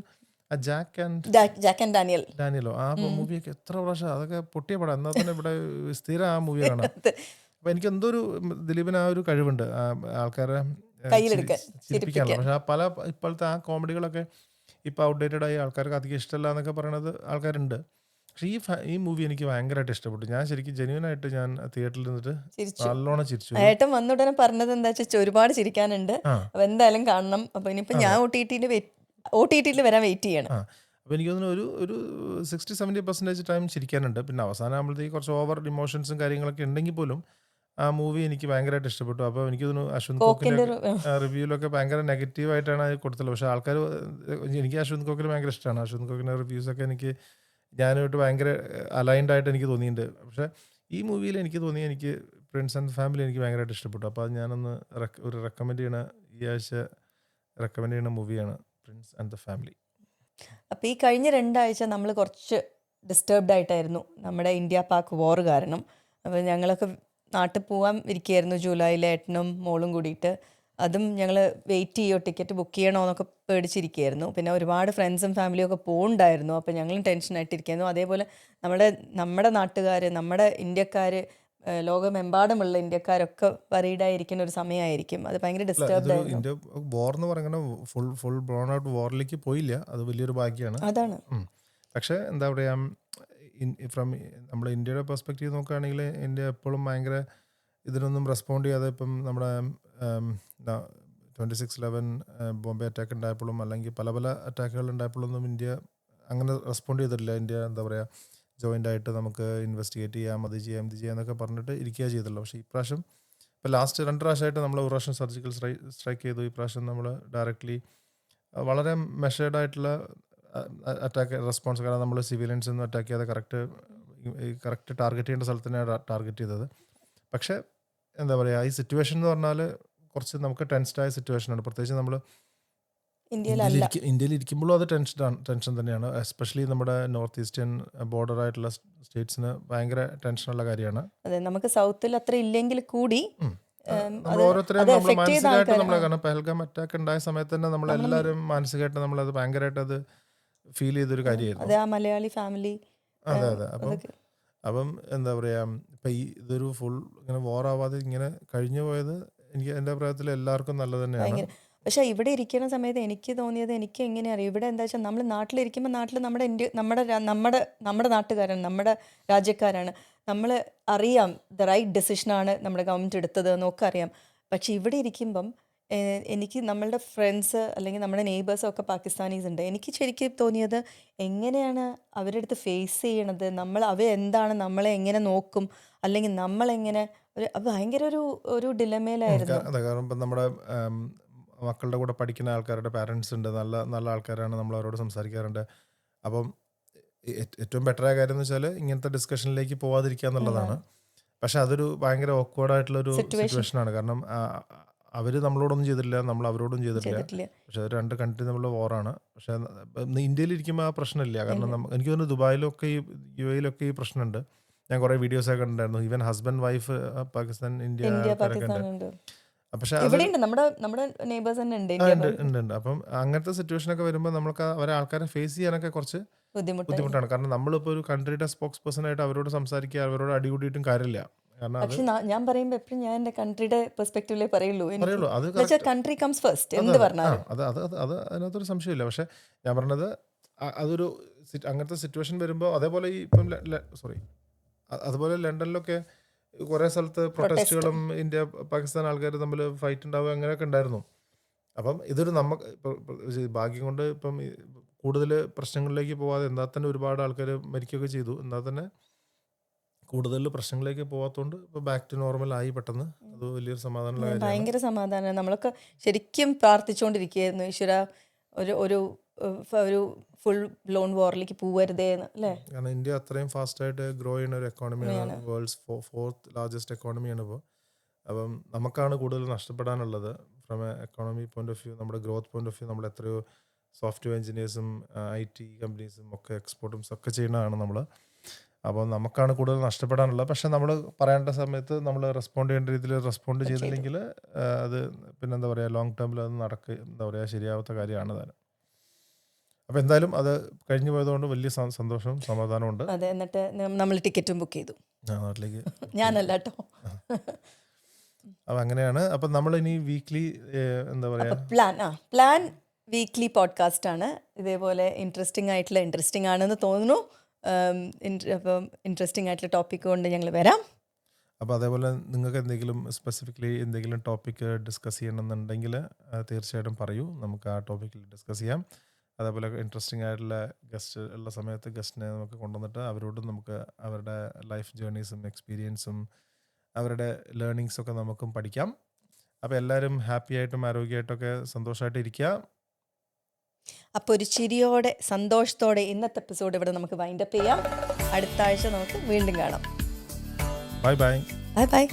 ആ Jack and Jack and Daniel. ഡാനിയലോ, ആ മൂവിയൊക്കെ എത്ര പ്രാവശ്യം, അതൊക്കെ പൊട്ടിയ പടം. എന്നാൽ തന്നെ ഇവിടെ സ്ഥിരം ആ മൂവി കാണാം. അപ്പം എനിക്ക് എന്തോ ഒരു ദിലീപിന് ആ ഒരു കഴിവുണ്ട് ആൾക്കാരെ കയ്യിലെടുക്കാൻ, ചിരിപ്പിക്കാനുള്ള. പക്ഷെ ആ ഇപ്പോഴത്തെ ആ കോമഡികളൊക്കെ ഇപ്പോൾ ഔട്ട്ഡേറ്റഡ് ആയി, ആൾക്കാർക്ക് അധികം ഇഷ്ടമല്ല എന്നൊക്കെ പറയണത് ആൾക്കാരുണ്ട്. പക്ഷേ ഈ മൂവി എനിക്ക് ഭയങ്കരമായിട്ട് ഇഷ്ടപ്പെട്ടു. ഞാൻ ശരിക്കും ജെന്യൂനായിട്ട് ഞാൻ തിയേറ്ററിൽ നിന്നിട്ട് ചിരിച്ചു. നല്ലോണം ചിരിച്ചു. ഏട്ടൻ വന്നുടനെ പറഞ്ഞത് എന്താ വെച്ചാൽ ഒരുപാട് ചിരിക്കാനുണ്ട്, അപ്പോൾ എന്തായാലും കാണണം. അപ്പോൾ ഇനിയിപ്പോൾ ഞാൻ ഒ ടി ടിയിൽ വരാൻ വെയിറ്റ് ചെയ്യണം. അപ്പോൾ എനിക്ക് തോന്നുന്നു ഒരു 60-70% ടൈം ചിരിക്കാനുണ്ട്. പിന്നെ അവസാനം ആകുമ്പോഴത്തേക്ക് കുറച്ച് ഓവർ ഇമോഷൻസും കാര്യങ്ങളൊക്കെ ഉണ്ടെങ്കിൽ പോലും ആ മൂവി എനിക്ക് ഭയങ്കരമായിട്ട് ഇഷ്ടപ്പെട്ടു. അപ്പോൾ എനിക്ക് തോന്നുന്നു അശ്വന്ത് കോക്കിൻ്റെ റിവ്യൂലൊക്കെ ഭയങ്കര നെഗറ്റീവായിട്ടാണ് അത് കൊടുത്തുള്ളത്. പക്ഷേ ആൾക്കാർ, എനിക്ക് അശ്വന്ത് കോക്കിന് ഭയങ്കര ഇഷ്ടമാണ്. അശ്വന്ത് കോക്കിൻ്റെ റിവ്യൂസൊക്കെ ഞാനുമായിട്ട് ഭയങ്കര അലൈൻഡ് ആയിട്ട് എനിക്ക് തോന്നിയിട്ടുണ്ട്. പക്ഷേ ഈ മൂവിയിൽ എനിക്ക് എനിക്ക് പ്രിൻസ് ആൻഡ് ഫാമിലി എനിക്ക് ഭയങ്കരമായിട്ട് ഇഷ്ടപ്പെട്ടു. അപ്പോൾ അത് ഞാനൊന്ന് ഈ ആഴ്ച റെക്കമെൻഡ് ചെയ്യുന്ന മൂവിയാണ് പ്രിൻസ് ആൻഡ് ദ ഫാമിലി. അപ്പോൾ ഈ കഴിഞ്ഞ 2 ആഴ്ച നമ്മൾ കുറച്ച് ഡിസ്റ്റർബ്ഡ് ആയിട്ടായിരുന്നു, നമ്മുടെ ഇന്ത്യ പാക് വാർ കാരണം. അപ്പോൾ ഞങ്ങളൊക്കെ നാട്ടിൽ പോകാൻ ഇരിക്കുകയായിരുന്നു ജൂലൈയിൽ, ഏട്ടനും മോളും കൂടിയിട്ട്. അതും ഞങ്ങൾ വെയിറ്റ് ചെയ്യുമോ, ടിക്കറ്റ് ബുക്ക് ചെയ്യണോ എന്നൊക്കെ പേടിച്ചിരിക്കുകയായിരുന്നു. പിന്നെ ഒരുപാട് ഫ്രണ്ട്സും ഫാമിലിയും ഒക്കെ പോകുന്നുണ്ടായിരുന്നു. അപ്പോൾ ഞങ്ങളും ടെൻഷനായിട്ടിരിക്കുന്നു. അതേപോലെ നമ്മുടെ നാട്ടുകാർ, നമ്മുടെ ഇന്ത്യക്കാർ, ലോകമെമ്പാടുമുള്ള ഇന്ത്യക്കാരൊക്കെ വറീഡായിരിക്കുന്ന ഒരു സമയമായിരിക്കും. അത് ഭയങ്കര ഡിസ്റ്റർബ്ഡ് ആയിരുന്നു. ഇന്ത്യ വാർ എന്ന് പറയുന്നത് ഫുൾ ബ്ലോൺ ഔട്ട് വാറിലേക്ക് പോയില്ല, അത് വലിയൊരു ഭാഗ്യമാണ്. അതാണ്. പക്ഷേ എന്താ പറയുക, ഫ്രം നമ്മുടെ ഇന്ത്യയുടെ പെർസ്പെക്റ്റീവ് നോക്കുകയാണെങ്കിൽ ഇന്ത്യ എപ്പോഴും ഭയങ്കര ഇതിനൊന്നും റെസ്പോണ്ട് ചെയ്യാതെ, ഇപ്പം നമ്മുടെ 26/11 ബോംബെ അറ്റാക്ക് ഉണ്ടായപ്പോഴും, അല്ലെങ്കിൽ പല അറ്റാക്കുകൾ ഉണ്ടായപ്പോഴൊന്നും ഇന്ത്യ അങ്ങനെ റെസ്പോണ്ട് ചെയ്തിട്ടില്ല. ഇന്ത്യ എന്താ പറയുക, ജോയിൻ്റ് ആയിട്ട് നമുക്ക് ഇൻവെസ്റ്റിഗേറ്റ് ചെയ്യാം, അത് ചെയ്യാം, ഇത് ചെയ്യാം എന്നൊക്കെ പറഞ്ഞിട്ട് ഇരിക്കുക ചെയ്തല്ലോ. പക്ഷേ ഇപ്രാവശ്യം ഇപ്പോൾ ലാസ്റ്റ് 2 പ്രാവശ്യമായിട്ട് നമ്മൾ ഒരു പ്രാവശ്യം സർജിക്കൽ സ്ട്രൈക്ക് ചെയ്തു. ഈ പ്രാവശ്യം നമ്മൾ ഡയറക്റ്റ്ലി വളരെ മെഷേർഡ് ആയിട്ടുള്ള അറ്റാക്ക് റെസ്പോൺസ്, കാരണം നമ്മൾ സിവിലിയൻസ് ഒന്നും അറ്റാക്ക് ചെയ്യാതെ കറക്റ്റ് ടാർഗറ്റ് ചെയ്യേണ്ട സ്ഥലത്ത് തന്നെയാണ് ടാർഗറ്റ് ചെയ്തത്. പക്ഷേ എന്താ പറയുക, ഈ സിറ്റുവേഷൻ എന്ന് പറഞ്ഞാൽ കുറച്ച് നമുക്ക് ടെൻസ്ഡായ സിറ്റുവേഷനാണ്. പ്രത്യേകിച്ച് നമ്മൾ ഇന്ത്യയിൽ ഇരിക്കുമ്പോഴും അത് ടെൻഷൻ തന്നെയാണ്. എസ്പെഷ്യലി നമ്മുടെ നോർത്ത് ഈസ്റ്റേൺ ബോർഡർ ആയിട്ടുള്ള സ്റ്റേറ്റ്സിന് ഭയങ്കര ടെൻഷനുള്ള കാര്യമാണ്. അതെ, നമുക്ക് സൗത്തിൽ അത്ര ഇല്ലെങ്കിൽ കൂടി നമ്മൾ ഓരോരുത്തരെയും നമ്മൾ മാനസികമായിട്ട് കാരണം പെഹൽഗാം അറ്റാക്ക് ഉണ്ടായ സമയത്ത് തന്നെ നമ്മളെല്ലാവരും മാനസികമായിട്ട് നമ്മളത് ഭയങ്കരമായിട്ട് അത് ഫീൽ ചെയ്തൊരു കാര്യമായിരുന്നു. അതെ, ആ മലയാളി ഫാമിലി. അതെ. അപ്പം എന്താ പറയുക, ഇപ്പം ഇതൊരു ഫുൾ ഇങ്ങനെ വാറാവാതെ ഇങ്ങനെ കഴിഞ്ഞു പോയത് എനിക്ക് എൻ്റെ അഭിപ്രായത്തിൽ എല്ലാവർക്കും നല്ലത് തന്നെയാണ്. പക്ഷേ ഇവിടെ ഇരിക്കുന്ന സമയത്ത് എനിക്ക് തോന്നിയത്, എനിക്ക് എങ്ങനെ അറിയാം, ഇവിടെ എന്താ വെച്ചാൽ നമ്മൾ നാട്ടിലിരിക്കുമ്പോൾ നാട്ടിൽ നമ്മുടെ നാട്ടുകാരാണ്, നമ്മുടെ രാജ്യക്കാരാണ്, നമ്മൾ അറിയാം ദ റൈറ്റ് ഡെസിഷനാണ് നമ്മുടെ ഗവൺമെൻറ് എടുത്തത് എന്നൊക്കെ അറിയാം. പക്ഷേ ഇവിടെ ഇരിക്കുമ്പം എനിക്ക് നമ്മളുടെ ഫ്രണ്ട്സ് അല്ലെങ്കിൽ നമ്മുടെ നെയ്ബേഴ്സും ഒക്കെ പാകിസ്ഥാനീസ് ഉണ്ട്. എനിക്ക് ശരിക്കും തോന്നിയത്, എങ്ങനെയാണ് അവരുടെ അടുത്ത് ഫേസ് ചെയ്യണത്, അവരെന്താണ്, നമ്മളെ എങ്ങനെ നോക്കും, അല്ലെങ്കിൽ നമ്മളെങ്ങനെ ഭയങ്കര ഒരു ഡിലമയിലായിരുന്നു. അതെ, കാരണം ഇപ്പം നമ്മുടെ മക്കളുടെ കൂടെ പഠിക്കുന്ന ആൾക്കാരുടെ പാരൻസ് ഉണ്ട്, നല്ല നല്ല ആൾക്കാരാണ്, നമ്മൾ അവരോട് സംസാരിക്കാറുണ്ട്. അപ്പം ഏറ്റവും ബെറ്ററായ കാര്യം എന്ന് വെച്ചാൽ ഇങ്ങനത്തെ ഡിസ്കഷനിലേക്ക് പോവാതിരിക്കുക എന്നുള്ളതാണ്. പക്ഷെ അതൊരു ഭയങ്കര ഓക്വേർഡായിട്ടുള്ളൊരു സിറ്റുവേഷനാണ്. കാരണം അവർ നമ്മളോടൊന്നും ചെയ്തിട്ടില്ല, നമ്മൾ അവരോടും ചെയ്തിട്ടില്ല. പക്ഷെ 2 കൺട്രി തമ്മിലുള്ള വാറാണ്. പക്ഷെ ഇന്ത്യയിൽ ഇരിക്കുമ്പോൾ ആ പ്രശ്നമില്ല. കാരണം എനിക്ക് തോന്നുന്നു ദുബായിലൊക്കെ UAE ഈ പ്രശ്നമുണ്ട്. ഞാൻ കുറേ വീഡിയോസൊക്കെ കണ്ടിട്ടുണ്ടായിരുന്നു. Even husband wife Pakistan India ഉണ്ട്. പക്ഷെ അത് ഇവിടെ ഉണ്ട്, നമ്മുടെ നെയ്ബേഴ്സ് തന്നെ ഉണ്ട് ഉണ്ട് ഇന്ത്യ ഉണ്ട് ഉണ്ട്. അപ്പം അങ്ങനത്തെ സിറ്റുവേഷനൊക്കെ വരുമ്പോൾ നമുക്ക് അവരെ ആൾക്കാരെ ഫേസ് ചെയ്യാനൊക്കെ കുറച്ച് ബുദ്ധിമുട്ടായി. ബുദ്ധിമുട്ടാണ്. കാരണം നമ്മളിപ്പോൾ ഒരു കൺട്രിയുടെ സ്പോക്സ് പേഴ്സൺ ആയിട്ട് അവരോട് സംസാരിക്കുക, അവരോട് അടികൂടിയിട്ടും കാര്യമില്ല. കാരണം അത് പക്ഷെ ഞാൻ പറയുമ്പോൾ എപ്പോഴും ഞാൻ എൻ്റെ കൺട്രിയുടെ പെർസ്പെക്റ്റീവിലേ പറയുള്ളൂ. പറയുള്ളൂ. അത് എന്നുവെച്ചാൽ കൺട്രി കംസ് ഫസ്റ്റ് എന്ത് പറഞ്ഞാലും. അത് അതിനകത്തൊരു സംശയമില്ല. പക്ഷെ ഞാൻ പറഞ്ഞത് അതൊരു അങ്ങനത്തെ സിറ്റുവേഷൻ വരുമ്പോൾ, അതേപോലെ ഈ ഇപ്പം അതുപോലെ ലണ്ടനിലൊക്കെ കുറേ സ്ഥലത്ത് പ്രൊട്ടസ്റ്റുകളും ഇന്ത്യ പാകിസ്ഥാൻ ആൾക്കാർ തമ്മിൽ ഫൈറ്റ് ഉണ്ടാവുക അങ്ങനെയൊക്കെ ഉണ്ടായിരുന്നു. അപ്പം ഇതൊരു ഭാഗ്യം കൊണ്ട് ഇപ്പം കൂടുതൽ പ്രശ്നങ്ങളിലേക്ക് പോവാതെ എന്നാൽ തന്നെ ഒരുപാട് ആൾക്കാർ മരിക്കുകയൊക്കെ ചെയ്തു. എന്നാൽ തന്നെ കൂടുതൽ പ്രശ്നങ്ങളിലേക്ക് പോകാത്തതുകൊണ്ട് ഇപ്പോൾ ബാക്ക് ടു നോർമൽ ആയി പെട്ടെന്ന്. അത് വലിയൊരു സമാധാനമുള്ള കാര്യമാണ്. ഭയങ്കര സമാധാനം. നമ്മളൊക്കെ ശരിക്കും പ്രാർത്ഥിച്ചുകൊണ്ടിരിക്കുകയായിരുന്നു, ഈശ്വര ഒരു ഒരു ഫുൾ ബ്ലോൺ വാറിലേക്ക് പോവരുതേന്ന്, അല്ലേ? കാരണം ഇന്ത്യ അത്രയും ഫാസ്റ്റായിട്ട് ഗ്രോ ചെയ്യുന്ന ഒരു എക്കോണമിയാണ്. വേൾഡ്സ് 4th ലാർജസ്റ്റ് എക്കോണമിയാണ് ഇപ്പോൾ. അപ്പം നമുക്കാണ് കൂടുതൽ നഷ്ടപ്പെടാനുള്ളത് from a economy point of view. നമ്മുടെ ഗ്രോത്ത് പോയിന്റ് ഓഫ് വ്യൂ നമ്മൾ എത്രയോ സോഫ്റ്റ്വെയർ എഞ്ചിനീയേഴ്സും IT കമ്പനീസും ഒക്കെ എക്സ്പോർട്ടും ഒക്കെ ചെയ്യുന്നതാണ് നമ്മൾ. അപ്പോൾ നമുക്കാണ് കൂടുതൽ നഷ്ടപ്പെടാനുള്ളത്. പക്ഷെ നമ്മൾ പറയേണ്ട സമയത്ത് നമ്മൾ റെസ്പോണ്ട് ചെയ്യേണ്ട രീതിയിൽ റെസ്പോണ്ട് ചെയ്തില്ലെങ്കിൽ അത് പിന്നെന്താ പറയുക, ലോങ് ടേമിൽ അത് എന്താ പറയുക, ശരിയാവാത്ത കാര്യമാണ് താനും. അപ്പോൾ എന്തായാലും അത് കഴിഞ്ഞു പോയതുകൊണ്ട് വലിയ സന്തോഷവും സമാധാനവും ഉണ്ട്. അതെ, എന്നിട്ട് നമ്മൾ ടിക്കറ്റും ബുക്ക് ചെയ്തു നാട്ടിലേക്ക്. ഞാനല്ല കേട്ടോ. അപ്പം അങ്ങനെയാണ്. അപ്പം നമ്മൾ ഇനി വീക്ക്ലി എന്താ പറയുക പ്ലാൻ വീക്ക്ലി പോഡ്കാസ്റ്റ് ആണ്. ഇതേപോലെ ഇൻട്രസ്റ്റിംഗ് ആണെന്ന് തോന്നുന്നു. അപ്പം ഇൻട്രസ്റ്റിംഗ് ആയിട്ടുള്ള ടോപ്പിക് കൊണ്ട് ഞങ്ങൾ വരാം. അപ്പോൾ അതേപോലെ നിങ്ങൾക്ക് എന്തെങ്കിലും സ്പെസിഫിക്കലി എന്തെങ്കിലും ടോപ്പിക്ക് ഡിസ്കസ് ചെയ്യണമെന്നുണ്ടെങ്കിൽ തീർച്ചയായിട്ടും പറയൂ, നമുക്ക് ആ ടോപ്പിക്കിൽ ഡിസ്കസ് ചെയ്യാം. അതേപോലെ ഇൻട്രസ്റ്റിംഗ് ആയിട്ടുള്ള ഗസ്റ്റ് ഉള്ള സമയത്ത് ഗസ്റ്റിനെ നമുക്ക് കൊണ്ടുവന്നിട്ട് അവരോട് നമുക്ക് അവരുടെ ലൈഫ് ജേർണീസും എക്സ്പീരിയൻസും അവരുടെ ലേണിങ്സൊക്കെ നമുക്കും പഠിക്കാം. അപ്പോൾ എല്ലാവരും ഹാപ്പി ആയിട്ടും ആരോഗ്യമായിട്ടൊക്കെ സന്തോഷമായിട്ട് ഇരിക്കുക. അപ്പോൾ ഒരു ചിരിയോടെ സന്തോഷത്തോടെ ഇന്നത്തെ എപ്പിസോഡ് ഇവിടെ നമുക്ക് വൈൻഡപ്പ് ചെയ്യാം. അടുത്ത ആഴ്ച നമുക്ക് വീണ്ടും കാണാം. Bye bye. Bye bye.